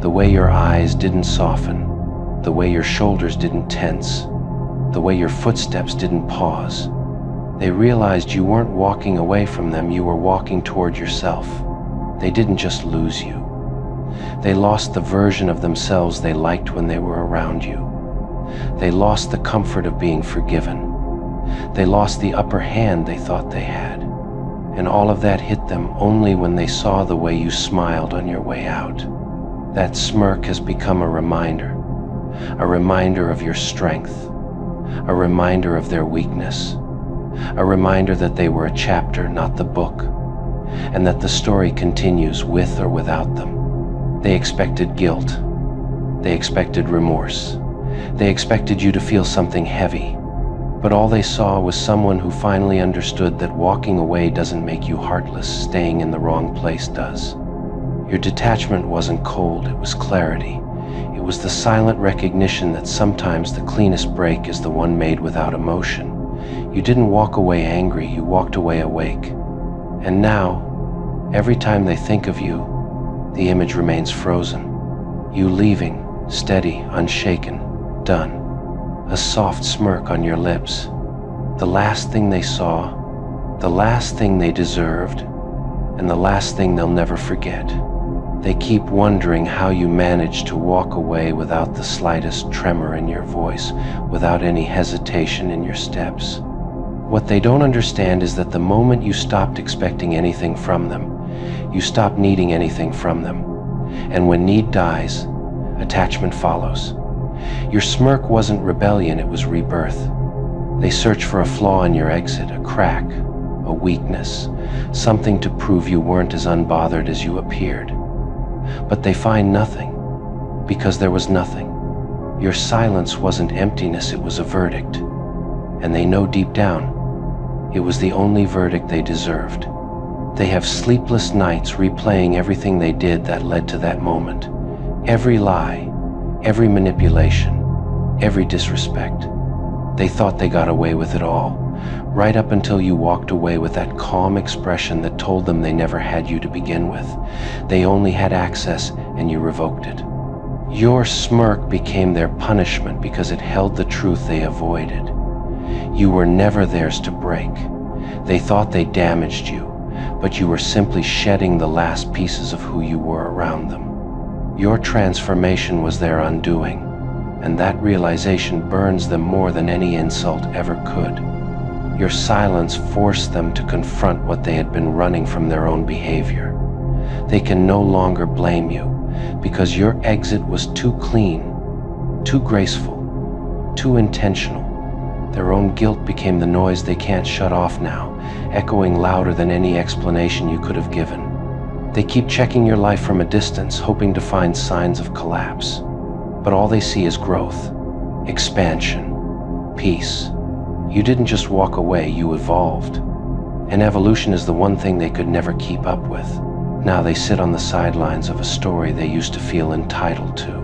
The way your eyes didn't soften, the way your shoulders didn't tense, the way your footsteps didn't pause. They realized you weren't walking away from them, you were walking toward yourself. They didn't just lose you. They lost the version of themselves they liked when they were around you. They lost the comfort of being forgiven. They lost the upper hand they thought they had. And all of that hit them only when they saw the way you smiled on your way out. That smirk has become a reminder of your strength, a reminder of their weakness, a reminder that they were a chapter, not the book, and that the story continues with or without them. They expected guilt. They expected remorse. They expected you to feel something heavy. But all they saw was someone who finally understood that walking away doesn't make you heartless, staying in the wrong place does. Your detachment wasn't cold, it was clarity. It was the silent recognition that sometimes the cleanest break is the one made without emotion. You didn't walk away angry, you walked away awake. And now, every time they think of you, the image remains frozen. You leaving, steady, unshaken, done. A soft smirk on your lips. The last thing they saw, the last thing they deserved, and the last thing they'll never forget. They keep wondering how you managed to walk away without the slightest tremor in your voice, without any hesitation in your steps. What they don't understand is that the moment you stopped expecting anything from them, you stopped needing anything from them. And when need dies, attachment follows. Your smirk wasn't rebellion, it was rebirth. They search for a flaw in your exit, a crack, a weakness, something to prove you weren't as unbothered as you appeared. But they find nothing, because there was nothing. Your silence wasn't emptiness, it was a verdict. And they know deep down, it was the only verdict they deserved. They have sleepless nights replaying everything they did that led to that moment. Every lie, every manipulation, every disrespect. They thought they got away with it all, right up until you walked away with that calm expression that told them they never had you to begin with. They only had access, and you revoked it. Your smirk became their punishment because it held the truth they avoided. You were never theirs to break. They thought they damaged you, but you were simply shedding the last pieces of who you were around them. Your transformation was their undoing, and that realization burns them more than any insult ever could. Your silence forced them to confront what they had been running from, their own behavior. They can no longer blame you, because your exit was too clean, too graceful, too intentional. Their own guilt became the noise they can't shut off now, echoing louder than any explanation you could have given. They keep checking your life from a distance, hoping to find signs of collapse. But all they see is growth, expansion, peace. You didn't just walk away, you evolved. And evolution is the one thing they could never keep up with. Now they sit on the sidelines of a story they used to feel entitled to.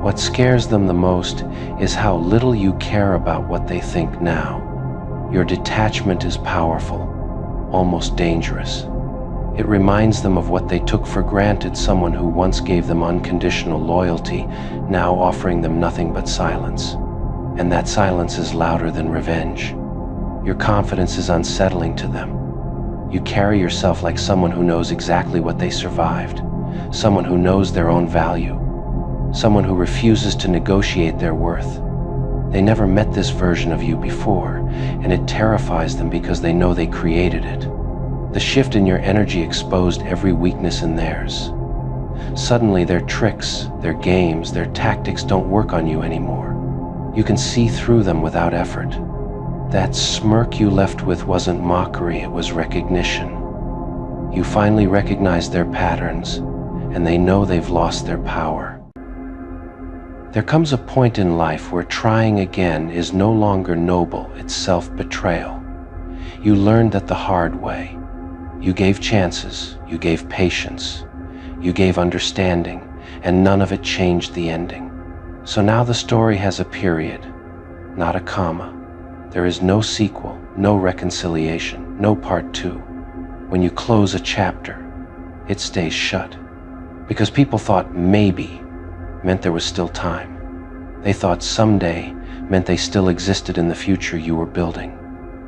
What scares them the most is how little you care about what they think now. Your detachment is powerful, almost dangerous. It reminds them of what they took for granted, someone who once gave them unconditional loyalty, now offering them nothing but silence. And that silence is louder than revenge. Your confidence is unsettling to them. You carry yourself like someone who knows exactly what they survived, someone who knows their own value, someone who refuses to negotiate their worth. They never met this version of you before, and it terrifies them because they know they created it. The shift in your energy exposed every weakness in theirs. Suddenly their tricks, their games, their tactics don't work on you anymore. You can see through them without effort. That smirk you left with wasn't mockery, it was recognition. You finally recognize their patterns, and they know they've lost their power. There comes a point in life where trying again is no longer noble, it's self-betrayal. You learned that the hard way. You gave chances, you gave patience, you gave understanding, and none of it changed the ending. So now the story has a period, not a comma. There is no sequel, no reconciliation, no part 2. When you close a chapter, it stays shut. Because people thought maybe meant there was still time. They thought someday meant they still existed in the future you were building.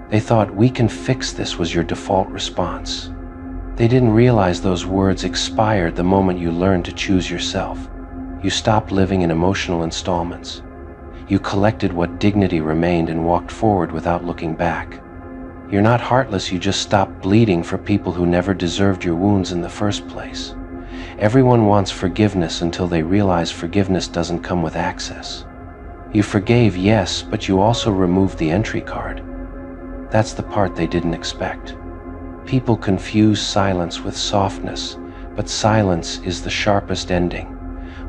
They thought we can fix this was your default response. They didn't realize those words expired the moment you learned to choose yourself. You stopped living in emotional installments. You collected what dignity remained and walked forward without looking back. You're not heartless, you just stopped bleeding for people who never deserved your wounds in the first place. Everyone wants forgiveness until they realize forgiveness doesn't come with access. You forgave, yes, but you also removed the entry card. That's the part they didn't expect. People confuse silence with softness, but silence is the sharpest ending.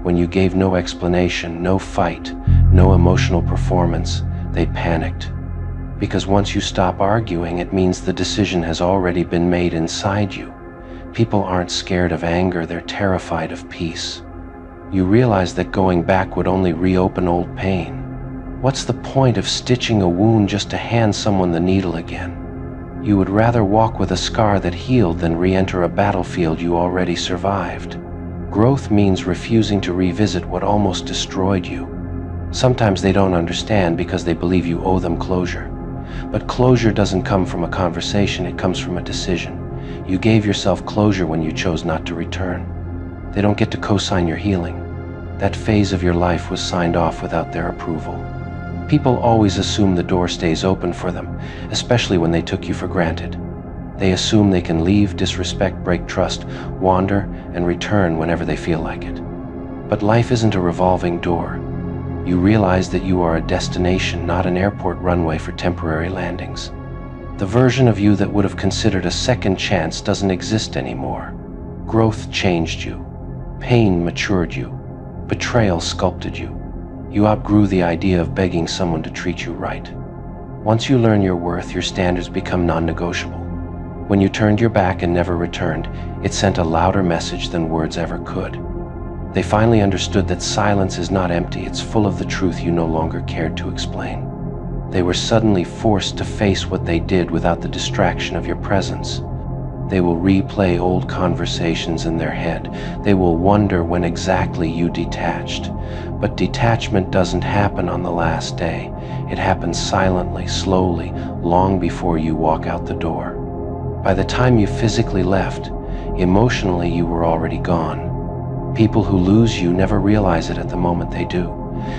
When you gave no explanation, no fight, no emotional performance, they panicked. Because once you stop arguing, it means the decision has already been made inside you. People aren't scared of anger, they're terrified of peace. You realize that going back would only reopen old pain. What's the point of stitching a wound just to hand someone the needle again? You would rather walk with a scar that healed than re-enter a battlefield you already survived. Growth means refusing to revisit what almost destroyed you. Sometimes they don't understand because they believe you owe them closure. But closure doesn't come from a conversation, it comes from a decision. You gave yourself closure when you chose not to return. They don't get to co-sign your healing. That phase of your life was signed off without their approval. People always assume the door stays open for them, especially when they took you for granted. They assume they can leave, disrespect, break trust, wander, and return whenever they feel like it. But life isn't a revolving door. You realize that you are a destination, not an airport runway for temporary landings. The version of you that would have considered a second chance doesn't exist anymore. Growth changed you. Pain matured you. Betrayal sculpted you. You outgrew the idea of begging someone to treat you right. Once you learn your worth, your standards become non-negotiable. When you turned your back and never returned, it sent a louder message than words ever could. They finally understood that silence is not empty, it's full of the truth you no longer cared to explain. They were suddenly forced to face what they did without the distraction of your presence. They will replay old conversations in their head. They will wonder when exactly you detached. But detachment doesn't happen on the last day. It happens silently, slowly, long before you walk out the door. By the time you physically left, emotionally you were already gone. People who lose you never realize it at the moment they do.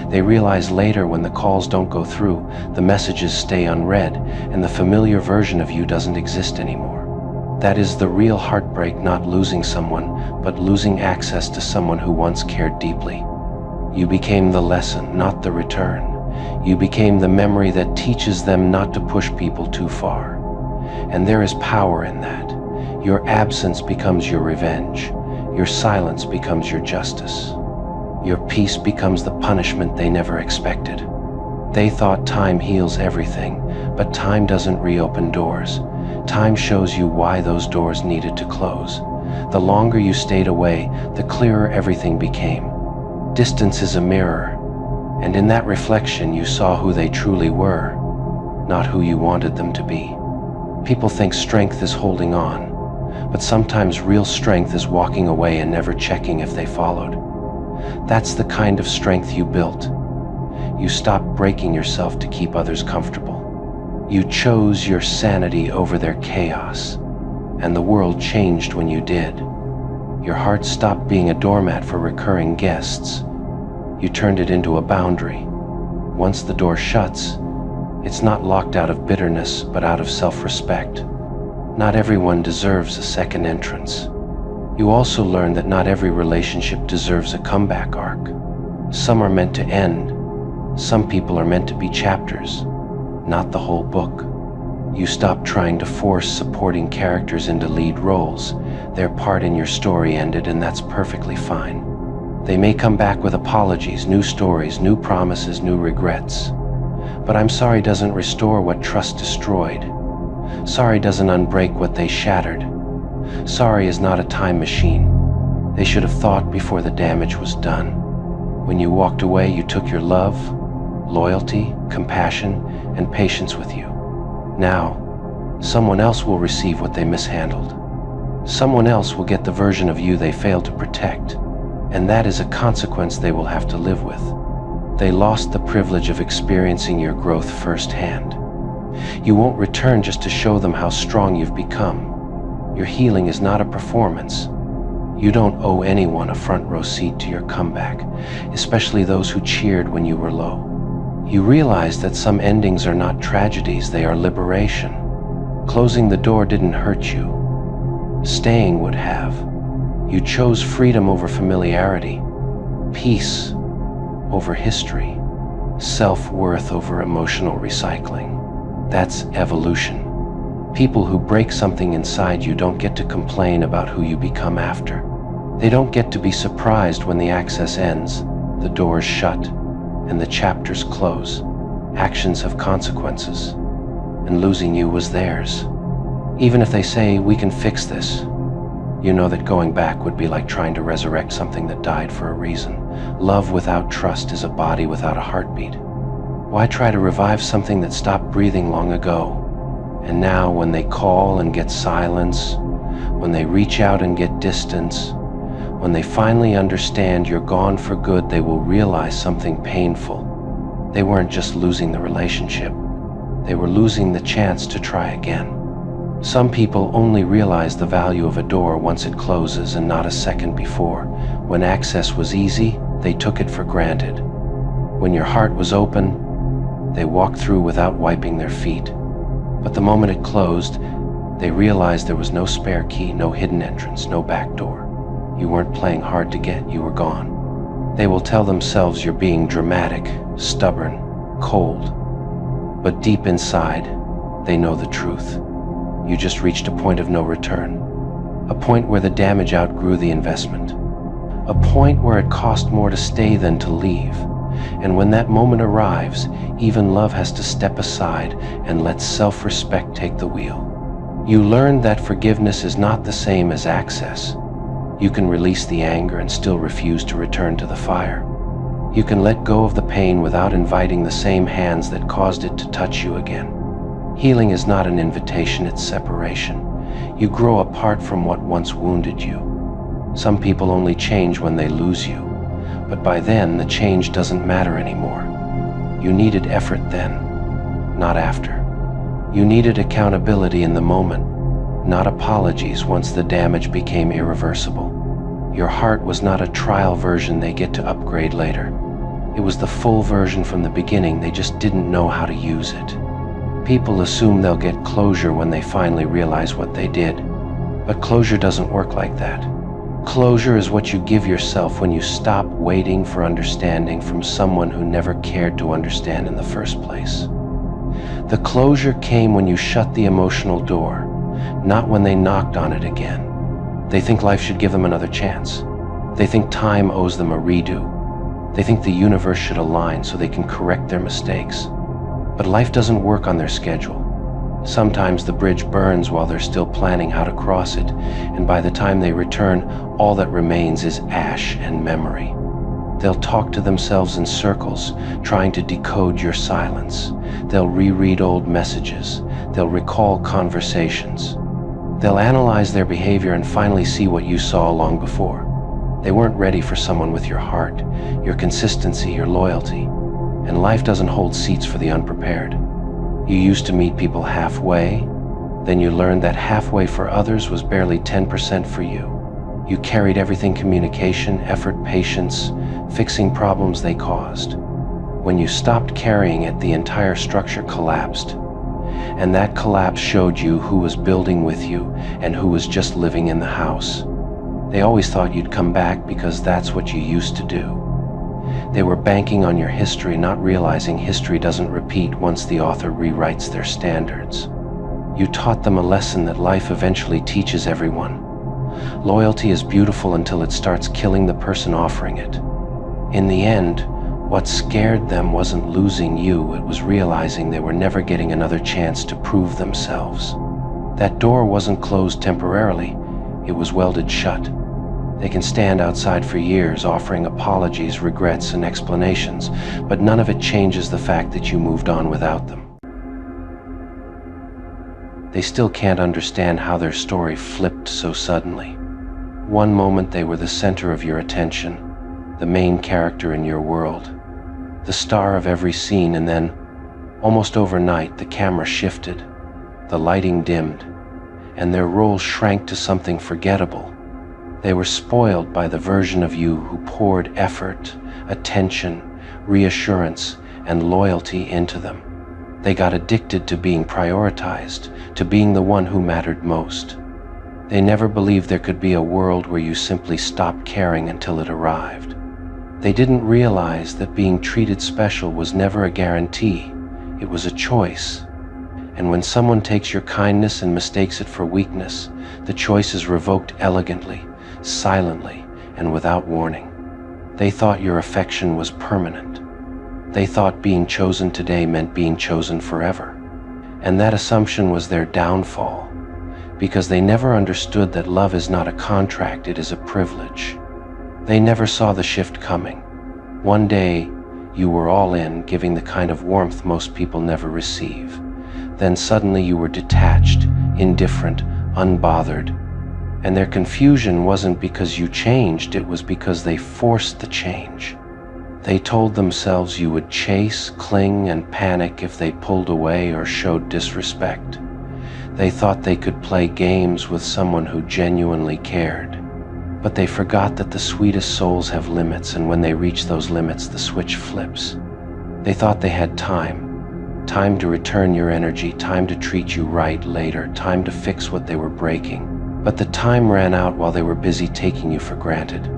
They realize later when the calls don't go through, the messages stay unread, and the familiar version of you doesn't exist anymore. That is the real heartbreak, not losing someone, but losing access to someone who once cared deeply. You became the lesson, not the return. You became the memory that teaches them not to push people too far. And there is power in that. Your absence becomes your revenge. Your silence becomes your justice. Your peace becomes the punishment they never expected. They thought time heals everything, but time doesn't reopen doors. Time shows you why those doors needed to close. The longer you stayed away, the clearer everything became. Distance is a mirror, and in that reflection you saw who they truly were, not who you wanted them to be. People think strength is holding on, but sometimes real strength is walking away and never checking if they followed. That's the kind of strength you built. You stopped breaking yourself to keep others comfortable. You chose your sanity over their chaos, and the world changed when you did. Your heart stopped being a doormat for recurring guests. You turned it into a boundary. Once the door shuts, it's not locked out of bitterness, but out of self-respect. Not everyone deserves a second entrance. You also learn that not every relationship deserves a comeback arc. Some are meant to end. Some people are meant to be chapters, not the whole book. You stop trying to force supporting characters into lead roles. Their part in your story ended, and that's perfectly fine. They may come back with apologies, new stories, new promises, new regrets. But I'm sorry doesn't restore what trust destroyed. Sorry doesn't unbreak what they shattered. Sorry is not a time machine. They should have thought before the damage was done. When you walked away, you took your love, loyalty, compassion, and patience with you. Now, someone else will receive what they mishandled. Someone else will get the version of you they failed to protect, and that is a consequence they will have to live with. They lost the privilege of experiencing your growth firsthand. You won't return just to show them how strong you've become. Your healing is not a performance. You don't owe anyone a front row seat to your comeback, especially those who cheered when you were low. You realize that some endings are not tragedies, they are liberation. Closing the door didn't hurt you. Staying would have. You chose freedom over familiarity, peace over history, self-worth over emotional recycling. That's evolution. People who break something inside you don't get to complain about who you become after. They don't get to be surprised when the access ends, the doors shut, and the chapters close. Actions have consequences, and losing you was theirs. Even if they say, "We can fix this," you know that going back would be like trying to resurrect something that died for a reason. Love without trust is a body without a heartbeat. Why try to revive something that stopped breathing long ago? And now, when they call and get silence, when they reach out and get distance, when they finally understand you're gone for good, they will realize something painful. They weren't just losing the relationship. They were losing the chance to try again. Some people only realize the value of a door once it closes and not a second before. When access was easy, they took it for granted. When your heart was open, they walked through without wiping their feet. But the moment it closed, they realized there was no spare key, no hidden entrance, no back door. You weren't playing hard to get, you were gone. They will tell themselves you're being dramatic, stubborn, cold. But deep inside, they know the truth. You just reached a point of no return. A point where the damage outgrew the investment. A point where it cost more to stay than to leave. And when that moment arrives, even love has to step aside and let self-respect take the wheel. You learn that forgiveness is not the same as access. You can release the anger and still refuse to return to the fire. You can let go of the pain without inviting the same hands that caused it to touch you again. Healing is not an invitation, it's separation. You grow apart from what once wounded you. Some people only change when they lose you, but by then the change doesn't matter anymore. You needed effort then, not after. You needed accountability in the moment, not apologies once the damage became irreversible. Your heart was not a trial version they get to upgrade later. It was the full version from the beginning, they just didn't know how to use it. People assume they'll get closure when they finally realize what they did. But closure doesn't work like that. Closure is what you give yourself when you stop waiting for understanding from someone who never cared to understand in the first place. The closure came when you shut the emotional door, not when they knocked on it again. They think life should give them another chance. They think time owes them a redo. They think the universe should align so they can correct their mistakes. But life doesn't work on their schedule. Sometimes the bridge burns while they're still planning how to cross it, and by the time they return, all that remains is ash and memory. They'll talk to themselves in circles, trying to decode your silence. They'll reread old messages. They'll recall conversations. They'll analyze their behavior and finally see what you saw long before. They weren't ready for someone with your heart, your consistency, your loyalty. And life doesn't hold seats for the unprepared. You used to meet people halfway, then you learned that halfway for others was barely 10% for you. You carried everything: communication, effort, patience, fixing problems they caused. When you stopped carrying it, the entire structure collapsed. And that collapse showed you who was building with you and who was just living in the house. They always thought you'd come back because that's what you used to do. They were banking on your history, not realizing history doesn't repeat once the author rewrites their standards. You taught them a lesson that life eventually teaches everyone. Loyalty is beautiful until it starts killing the person offering it. In the end, what scared them wasn't losing you, it was realizing they were never getting another chance to prove themselves. That door wasn't closed temporarily, it was welded shut. They can stand outside for years offering apologies, regrets, and explanations, but none of it changes the fact that you moved on without them. They still can't understand how their story flipped so suddenly. One moment they were the center of your attention, the main character in your world, the star of every scene, and then, almost overnight, the camera shifted, the lighting dimmed, and their role shrank to something forgettable. They were spoiled by the version of you who poured effort, attention, reassurance, and loyalty into them. They got addicted to being prioritized, to being the one who mattered most. They never believed there could be a world where you simply stopped caring until it arrived. They didn't realize that being treated special was never a guarantee, it was a choice. And when someone takes your kindness and mistakes it for weakness, the choice is revoked elegantly, silently, and without warning. They thought your affection was permanent. They thought being chosen today meant being chosen forever. And that assumption was their downfall, because they never understood that love is not a contract, it is a privilege. They never saw the shift coming. One day, you were all in, giving the kind of warmth most people never receive. Then suddenly you were detached, indifferent, unbothered. And their confusion wasn't because you changed, it was because they forced the change. They told themselves you would chase, cling, and panic if they pulled away or showed disrespect. They thought they could play games with someone who genuinely cared. But they forgot that the sweetest souls have limits, and when they reach those limits, the switch flips. They thought they had time to return your energy, time to treat you right later, time to fix what they were breaking. But the time ran out while they were busy taking you for granted.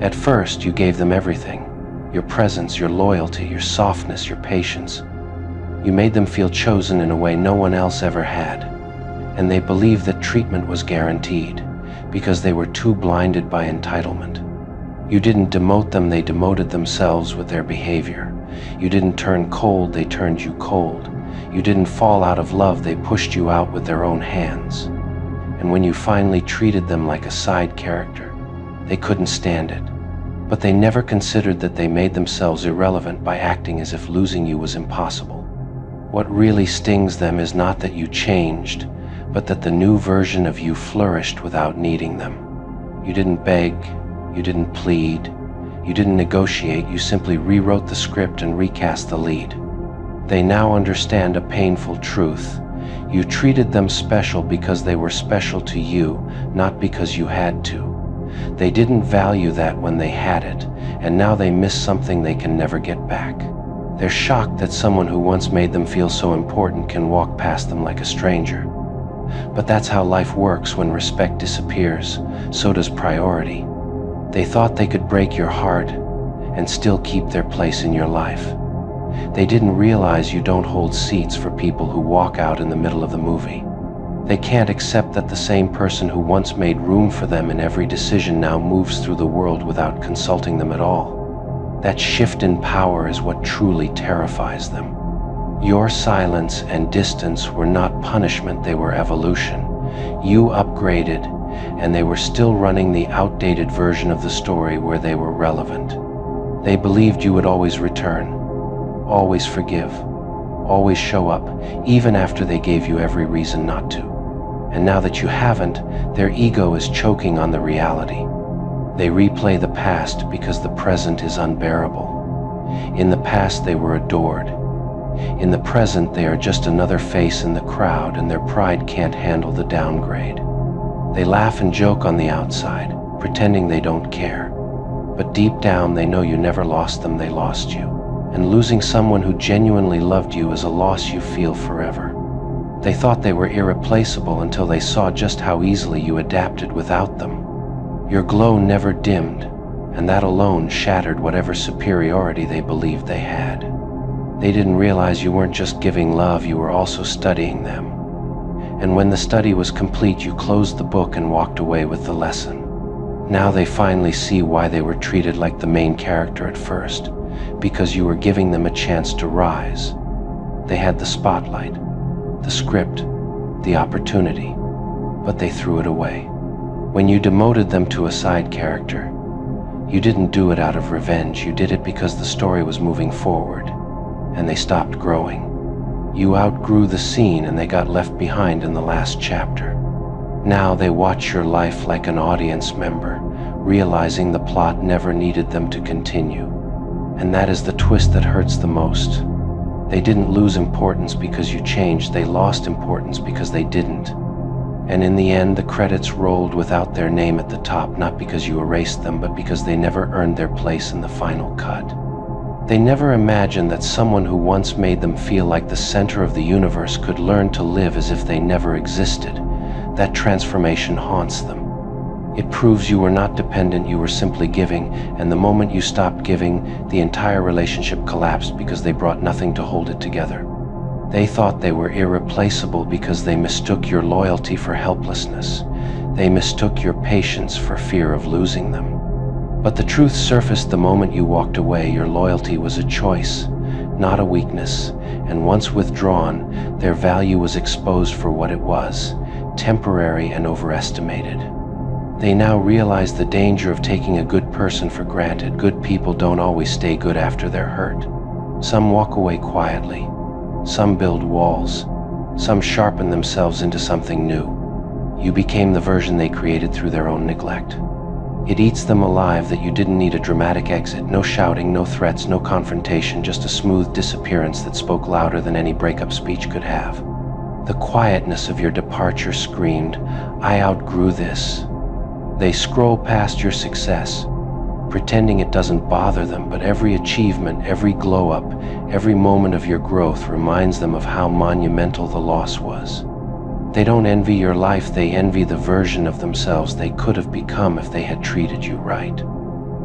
At first, you gave them everything. Your presence, your loyalty, your softness, your patience. You made them feel chosen in a way no one else ever had. And they believed that treatment was guaranteed, because they were too blinded by entitlement. You didn't demote them, they demoted themselves with their behavior. You didn't turn cold, they turned you cold. You didn't fall out of love, they pushed you out with their own hands. And when you finally treated them like a side character, they couldn't stand it. But they never considered that they made themselves irrelevant by acting as if losing you was impossible. What really stings them is not that you changed, but that the new version of you flourished without needing them. You didn't beg, you didn't plead, you didn't negotiate, you simply rewrote the script and recast the lead. They now understand a painful truth. You treated them special because they were special to you, not because you had to. They didn't value that when they had it, and now they miss something they can never get back. They're shocked that someone who once made them feel so important can walk past them like a stranger. But that's how life works. When respect disappears, so does priority. They thought they could break your heart and still keep their place in your life. They didn't realize you don't hold seats for people who walk out in the middle of the movie. They can't accept that the same person who once made room for them in every decision now moves through the world without consulting them at all. That shift in power is what truly terrifies them. Your silence and distance were not punishment, they were evolution. You upgraded, and they were still running the outdated version of the story where they were relevant. They believed you would always return, always forgive, always show up, even after they gave you every reason not to. And now that you haven't, their ego is choking on the reality. They replay the past because the present is unbearable. In the past they were adored. In the present they are just another face in the crowd, and their pride can't handle the downgrade. They laugh and joke on the outside, pretending they don't care. But deep down they know you never lost them, they lost you. And losing someone who genuinely loved you is a loss you feel forever. They thought they were irreplaceable until they saw just how easily you adapted without them. Your glow never dimmed, and that alone shattered whatever superiority they believed they had. They didn't realize you weren't just giving love, you were also studying them. And when the study was complete, you closed the book and walked away with the lesson. Now they finally see why they were treated like the main character at first, because you were giving them a chance to rise. They had the spotlight, the script, the opportunity, but they threw it away. When you demoted them to a side character, you didn't do it out of revenge, you did it because the story was moving forward, and they stopped growing. You outgrew the scene and they got left behind in the last chapter. Now they watch your life like an audience member, realizing the plot never needed them to continue. And that is the twist that hurts the most. They didn't lose importance because you changed, they lost importance because they didn't. And in the end, the credits rolled without their name at the top, not because you erased them, but because they never earned their place in the final cut. They never imagined that someone who once made them feel like the center of the universe could learn to live as if they never existed. That transformation haunts them. It proves you were not dependent, you were simply giving, and the moment you stopped giving, the entire relationship collapsed because they brought nothing to hold it together. They thought they were irreplaceable because they mistook your loyalty for helplessness. They mistook your patience for fear of losing them. But the truth surfaced the moment you walked away. Your loyalty was a choice, not a weakness, and once withdrawn, their value was exposed for what it was, temporary and overestimated. They now realize the danger of taking a good person for granted. Good people don't always stay good after they're hurt. Some walk away quietly. Some build walls. Some sharpen themselves into something new. You became the version they created through their own neglect. It eats them alive that you didn't need a dramatic exit, no shouting, no threats, no confrontation, just a smooth disappearance that spoke louder than any breakup speech could have. The quietness of your departure screamed, "I outgrew this." They scroll past your success, pretending it doesn't bother them, but every achievement, every glow-up, every moment of your growth reminds them of how monumental the loss was. They don't envy your life, they envy the version of themselves they could have become if they had treated you right.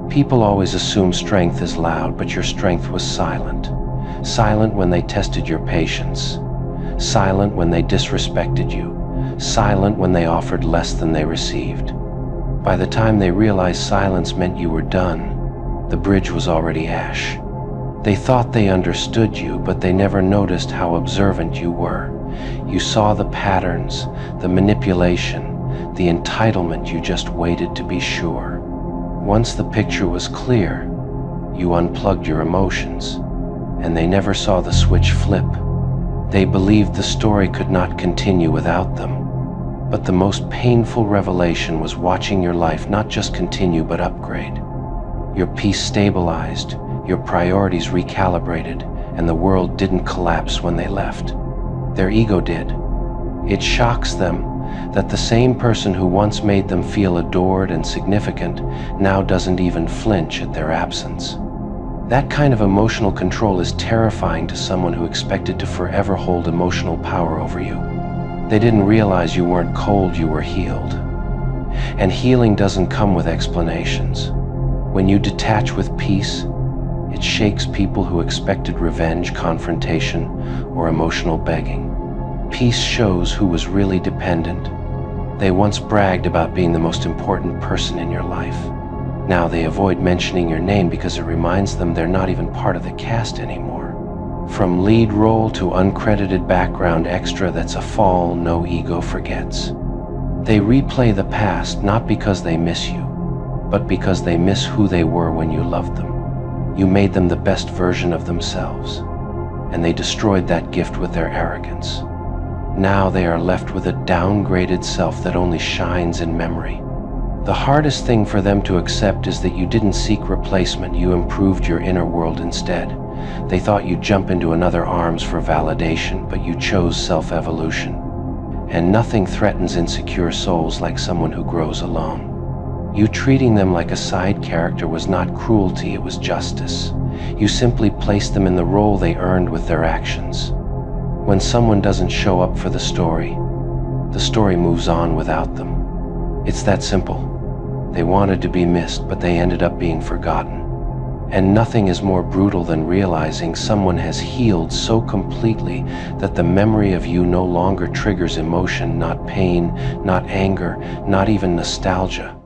People always assume strength is loud, but your strength was silent. Silent when they tested your patience. Silent when they disrespected you. Silent when they offered less than they received. By the time they realized silence meant you were done, the bridge was already ash. They thought they understood you, but they never noticed how observant you were. You saw the patterns, the manipulation, the entitlement. You just waited to be sure. Once the picture was clear, you unplugged your emotions, and they never saw the switch flip. They believed the story could not continue without them. But the most painful revelation was watching your life not just continue but upgrade. Your peace stabilized, your priorities recalibrated, and the world didn't collapse when they left. Their ego did. It shocks them that the same person who once made them feel adored and significant now doesn't even flinch at their absence. That kind of emotional control is terrifying to someone who expected to forever hold emotional power over you. They didn't realize you weren't cold, you were healed. And healing doesn't come with explanations. When you detach with peace, it shakes people who expected revenge, confrontation, or emotional begging. Peace shows who was really dependent. They once bragged about being the most important person in your life. Now they avoid mentioning your name because it reminds them they're not even part of the cast anymore. From lead role to uncredited background extra, that's a fall no ego forgets. They replay the past not because they miss you, but because they miss who they were when you loved them. You made them the best version of themselves, and they destroyed that gift with their arrogance. Now they are left with a downgraded self that only shines in memory. The hardest thing for them to accept is that you didn't seek replacement, you improved your inner world instead. They thought you'd jump into another arms for validation, but you chose self-evolution. And nothing threatens insecure souls like someone who grows alone. You treating them like a side character was not cruelty, it was justice. You simply placed them in the role they earned with their actions. When someone doesn't show up for the story moves on without them. It's that simple. They wanted to be missed, but they ended up being forgotten. And nothing is more brutal than realizing someone has healed so completely that the memory of you no longer triggers emotion, not pain, not anger, not even nostalgia.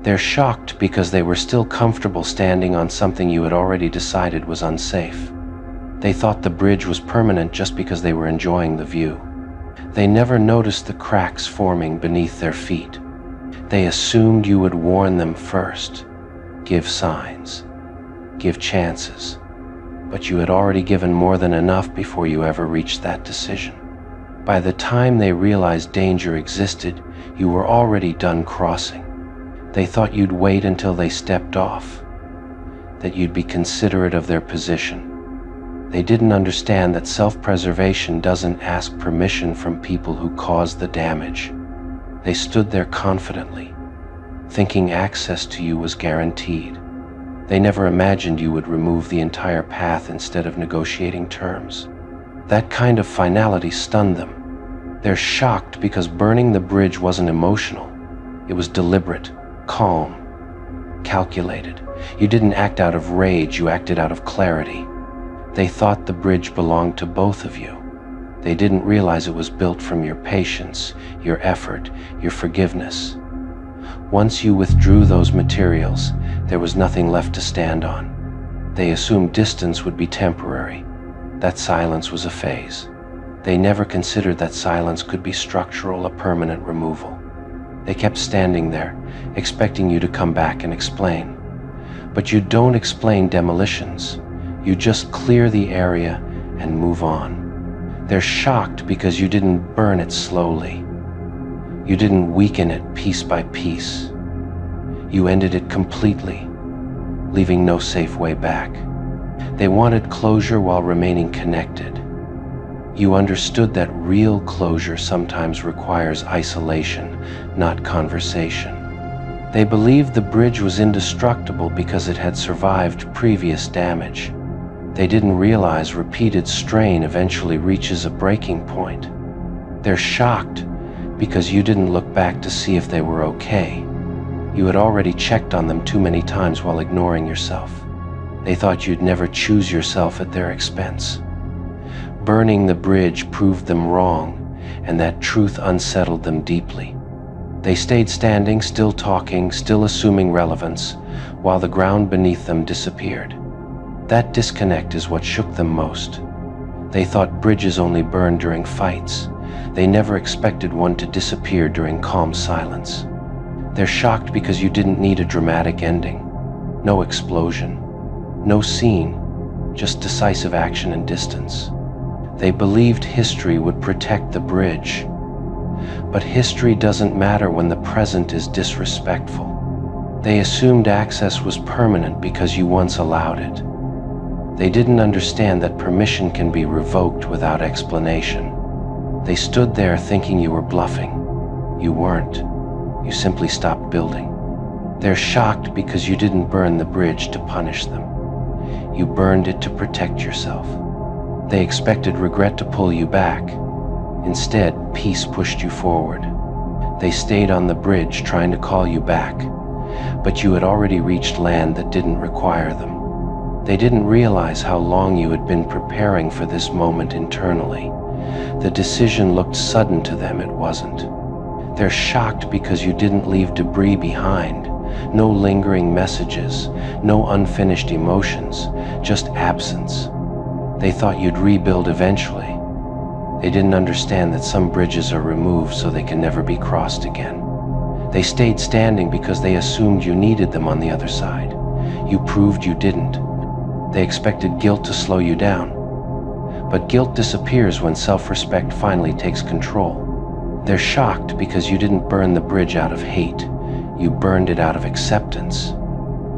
They're shocked because they were still comfortable standing on something you had already decided was unsafe. They thought the bridge was permanent just because they were enjoying the view. They never noticed the cracks forming beneath their feet. They assumed you would warn them first, give signs, give chances, but you had already given more than enough before you ever reached that decision. By the time they realized danger existed, you were already done crossing. They thought you'd wait until they stepped off, that you'd be considerate of their position. They didn't understand that self-preservation doesn't ask permission from people who caused the damage. They stood there confidently, thinking access to you was guaranteed. They never imagined you would remove the entire path instead of negotiating terms. That kind of finality stunned them. They're shocked because burning the bridge wasn't emotional. It was deliberate, calm, calculated. You didn't act out of rage, you acted out of clarity. They thought the bridge belonged to both of you. They didn't realize it was built from your patience, your effort, your forgiveness. Once you withdrew those materials, there was nothing left to stand on. They assumed distance would be temporary, that silence was a phase. They never considered that silence could be structural, a permanent removal. They kept standing there, expecting you to come back and explain. But you don't explain demolitions. You just clear the area and move on. They're shocked because you didn't burn it slowly. You didn't weaken it piece by piece. You ended it completely, leaving no safe way back. They wanted closure while remaining connected. You understood that real closure sometimes requires isolation, not conversation. They believed the bridge was indestructible because it had survived previous damage. They didn't realize repeated strain eventually reaches a breaking point. They're shocked because you didn't look back to see if they were okay. You had already checked on them too many times while ignoring yourself. They thought you'd never choose yourself at their expense. Burning the bridge proved them wrong, and that truth unsettled them deeply. They stayed standing, still talking, still assuming relevance, while the ground beneath them disappeared. That disconnect is what shook them most. They thought bridges only burned during fights. They never expected one to disappear during calm silence. They're shocked because you didn't need a dramatic ending. No explosion, no scene, just decisive action and distance. They believed history would protect the bridge. But history doesn't matter when the present is disrespectful. They assumed access was permanent because you once allowed it. They didn't understand that permission can be revoked without explanation. They stood there thinking you were bluffing. You weren't. You simply stopped building. They're shocked because you didn't burn the bridge to punish them. You burned it to protect yourself. They expected regret to pull you back. Instead, peace pushed you forward. They stayed on the bridge trying to call you back, but you had already reached land that didn't require them. They didn't realize how long you had been preparing for this moment internally. The decision looked sudden to them, it wasn't. They're shocked because you didn't leave debris behind. No lingering messages, no unfinished emotions, just absence. They thought you'd rebuild eventually. They didn't understand that some bridges are removed so they can never be crossed again. They stayed standing because they assumed you needed them on the other side. You proved you didn't. They expected guilt to slow you down. But guilt disappears when self-respect finally takes control. They're shocked because you didn't burn the bridge out of hate. You burned it out of acceptance.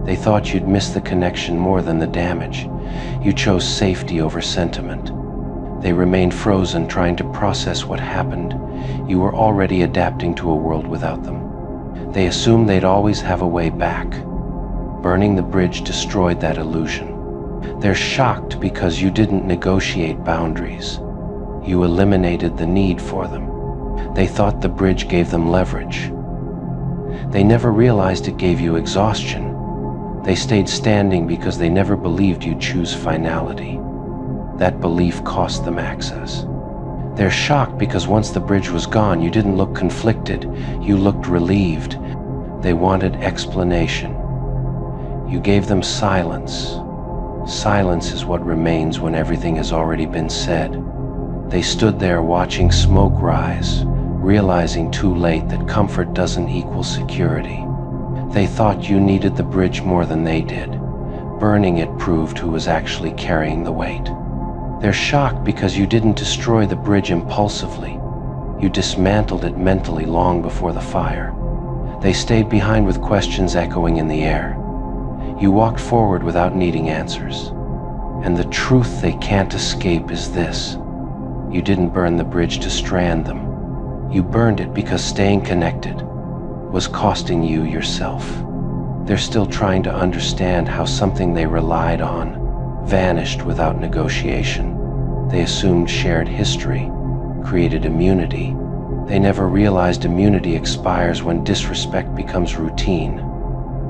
They thought you'd miss the connection more than the damage. You chose safety over sentiment. They remained frozen, trying to process what happened. You were already adapting to a world without them. They assumed they'd always have a way back. Burning the bridge destroyed that illusion. They're shocked because you didn't negotiate boundaries. You eliminated the need for them. They thought the bridge gave them leverage. They never realized it gave you exhaustion. They stayed standing because they never believed you'd choose finality. That belief cost them access. They're shocked because once the bridge was gone, you didn't look conflicted. You looked relieved. They wanted explanation. You gave them silence. Silence is what remains when everything has already been said. They stood there watching smoke rise, realizing too late that comfort doesn't equal security. They thought you needed the bridge more than they did. Burning it proved who was actually carrying the weight. They're shocked because you didn't destroy the bridge impulsively. You dismantled it mentally long before the fire. They stayed behind with questions echoing in the air. You walked forward without needing answers. And the truth they can't escape is this: you didn't burn the bridge to strand them. You burned it because staying connected was costing you yourself. They're still trying to understand how something they relied on vanished without negotiation. They assumed shared history, created immunity. They never realized immunity expires when disrespect becomes routine.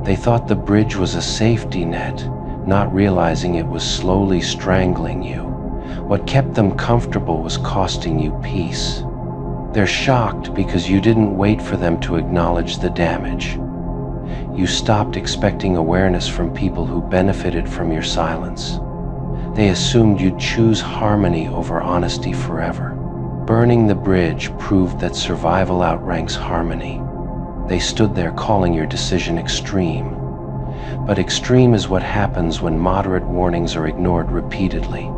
They thought the bridge was a safety net, not realizing it was slowly strangling you. What kept them comfortable was costing you peace. They're shocked because you didn't wait for them to acknowledge the damage. You stopped expecting awareness from people who benefited from your silence. They assumed you'd choose harmony over honesty forever. Burning the bridge proved that survival outranks harmony. They stood there calling your decision extreme. But extreme is what happens when moderate warnings are ignored repeatedly.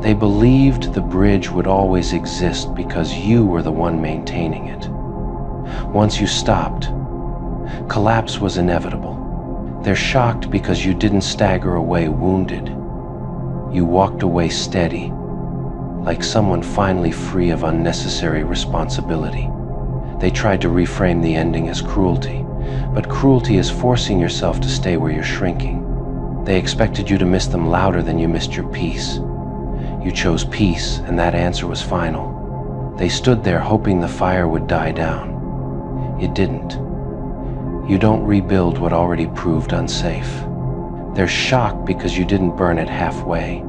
They believed the bridge would always exist because you were the one maintaining it. Once you stopped, collapse was inevitable. They're shocked because you didn't stagger away wounded. You walked away steady, like someone finally free of unnecessary responsibility. They tried to reframe the ending as cruelty, but cruelty is forcing yourself to stay where you're shrinking. They expected you to miss them louder than you missed your peace. You chose peace, and that answer was final. They stood there hoping the fire would die down. It didn't. You don't rebuild what already proved unsafe. They're shocked because you didn't burn it halfway.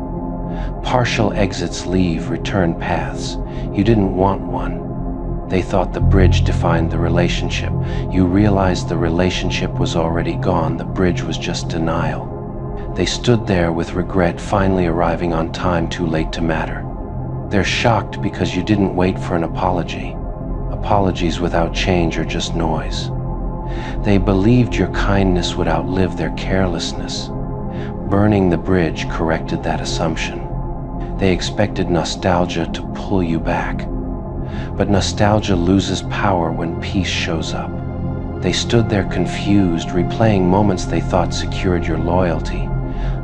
Partial exits leave return paths. You didn't want one. They thought the bridge defined the relationship. You realized the relationship was already gone. The bridge was just denial. They stood there with regret finally arriving on time, too late to matter. They're shocked because you didn't wait for an apology. Apologies without change are just noise. They believed your kindness would outlive their carelessness. Burning the bridge corrected that assumption. They expected nostalgia to pull you back. But nostalgia loses power when peace shows up. They stood there confused, replaying moments they thought secured your loyalty.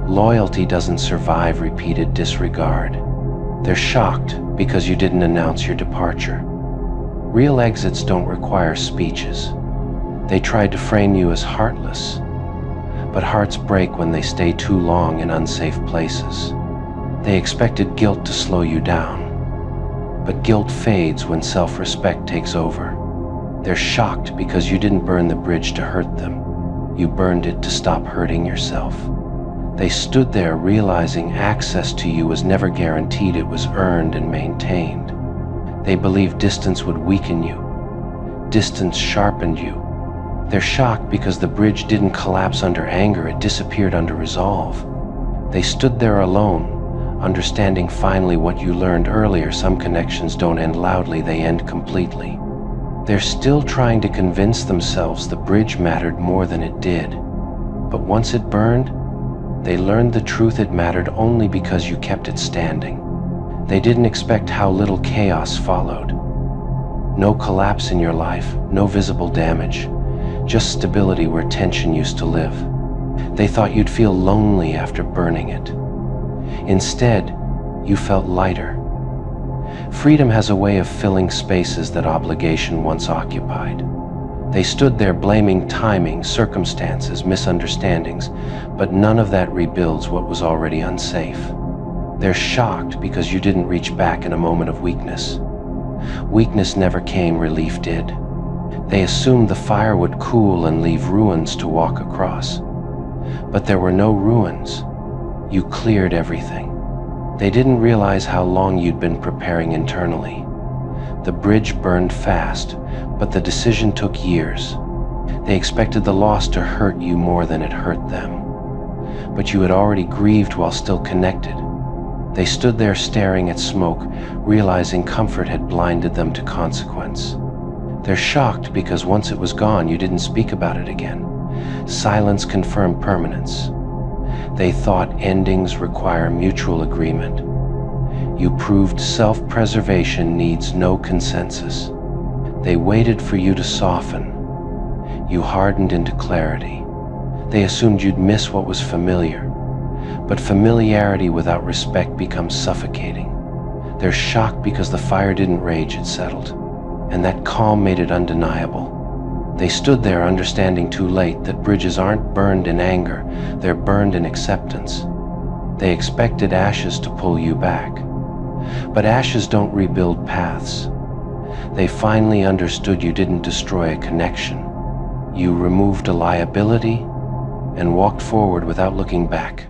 Loyalty doesn't survive repeated disregard. They're shocked because you didn't announce your departure. Real exits don't require speeches. They tried to frame you as heartless, but hearts break when they stay too long in unsafe places. They expected guilt to slow you down, but guilt fades when self-respect takes over. They're shocked because you didn't burn the bridge to hurt them. You burned it to stop hurting yourself. They stood there realizing access to you was never guaranteed, it was earned and maintained. They believed distance would weaken you. Distance sharpened you. They're shocked because the bridge didn't collapse under anger, it disappeared under resolve. They stood there alone, understanding finally what you learned earlier: some connections don't end loudly, they end completely. They're still trying to convince themselves the bridge mattered more than it did. But once it burned, they learned the truth: it mattered only because you kept it standing. They didn't expect how little chaos followed. No collapse in your life, no visible damage, just stability where tension used to live. They thought you'd feel lonely after burning it. Instead, you felt lighter. Freedom has a way of filling spaces that obligation once occupied. They stood there blaming timing, circumstances, misunderstandings, but none of that rebuilds what was already unsafe. They're shocked because you didn't reach back in a moment of weakness. Weakness never came, relief did. They assumed the fire would cool and leave ruins to walk across. But there were no ruins. You cleared everything. They didn't realize how long you'd been preparing internally. The bridge burned fast, but the decision took years. They expected the loss to hurt you more than it hurt them. But you had already grieved while still connected. They stood there staring at smoke, realizing comfort had blinded them to consequence. They're shocked because once it was gone, you didn't speak about it again. Silence confirmed permanence. They thought endings require mutual agreement. You proved self-preservation needs no consensus. They waited for you to soften. You hardened into clarity. They assumed you'd miss what was familiar. But familiarity without respect becomes suffocating. They're shocked because the fire didn't rage, it settled. And that calm made it undeniable. They stood there understanding too late that bridges aren't burned in anger, they're burned in acceptance. They expected ashes to pull you back. But ashes don't rebuild paths. They finally understood you didn't destroy a connection. You removed a liability and walked forward without looking back.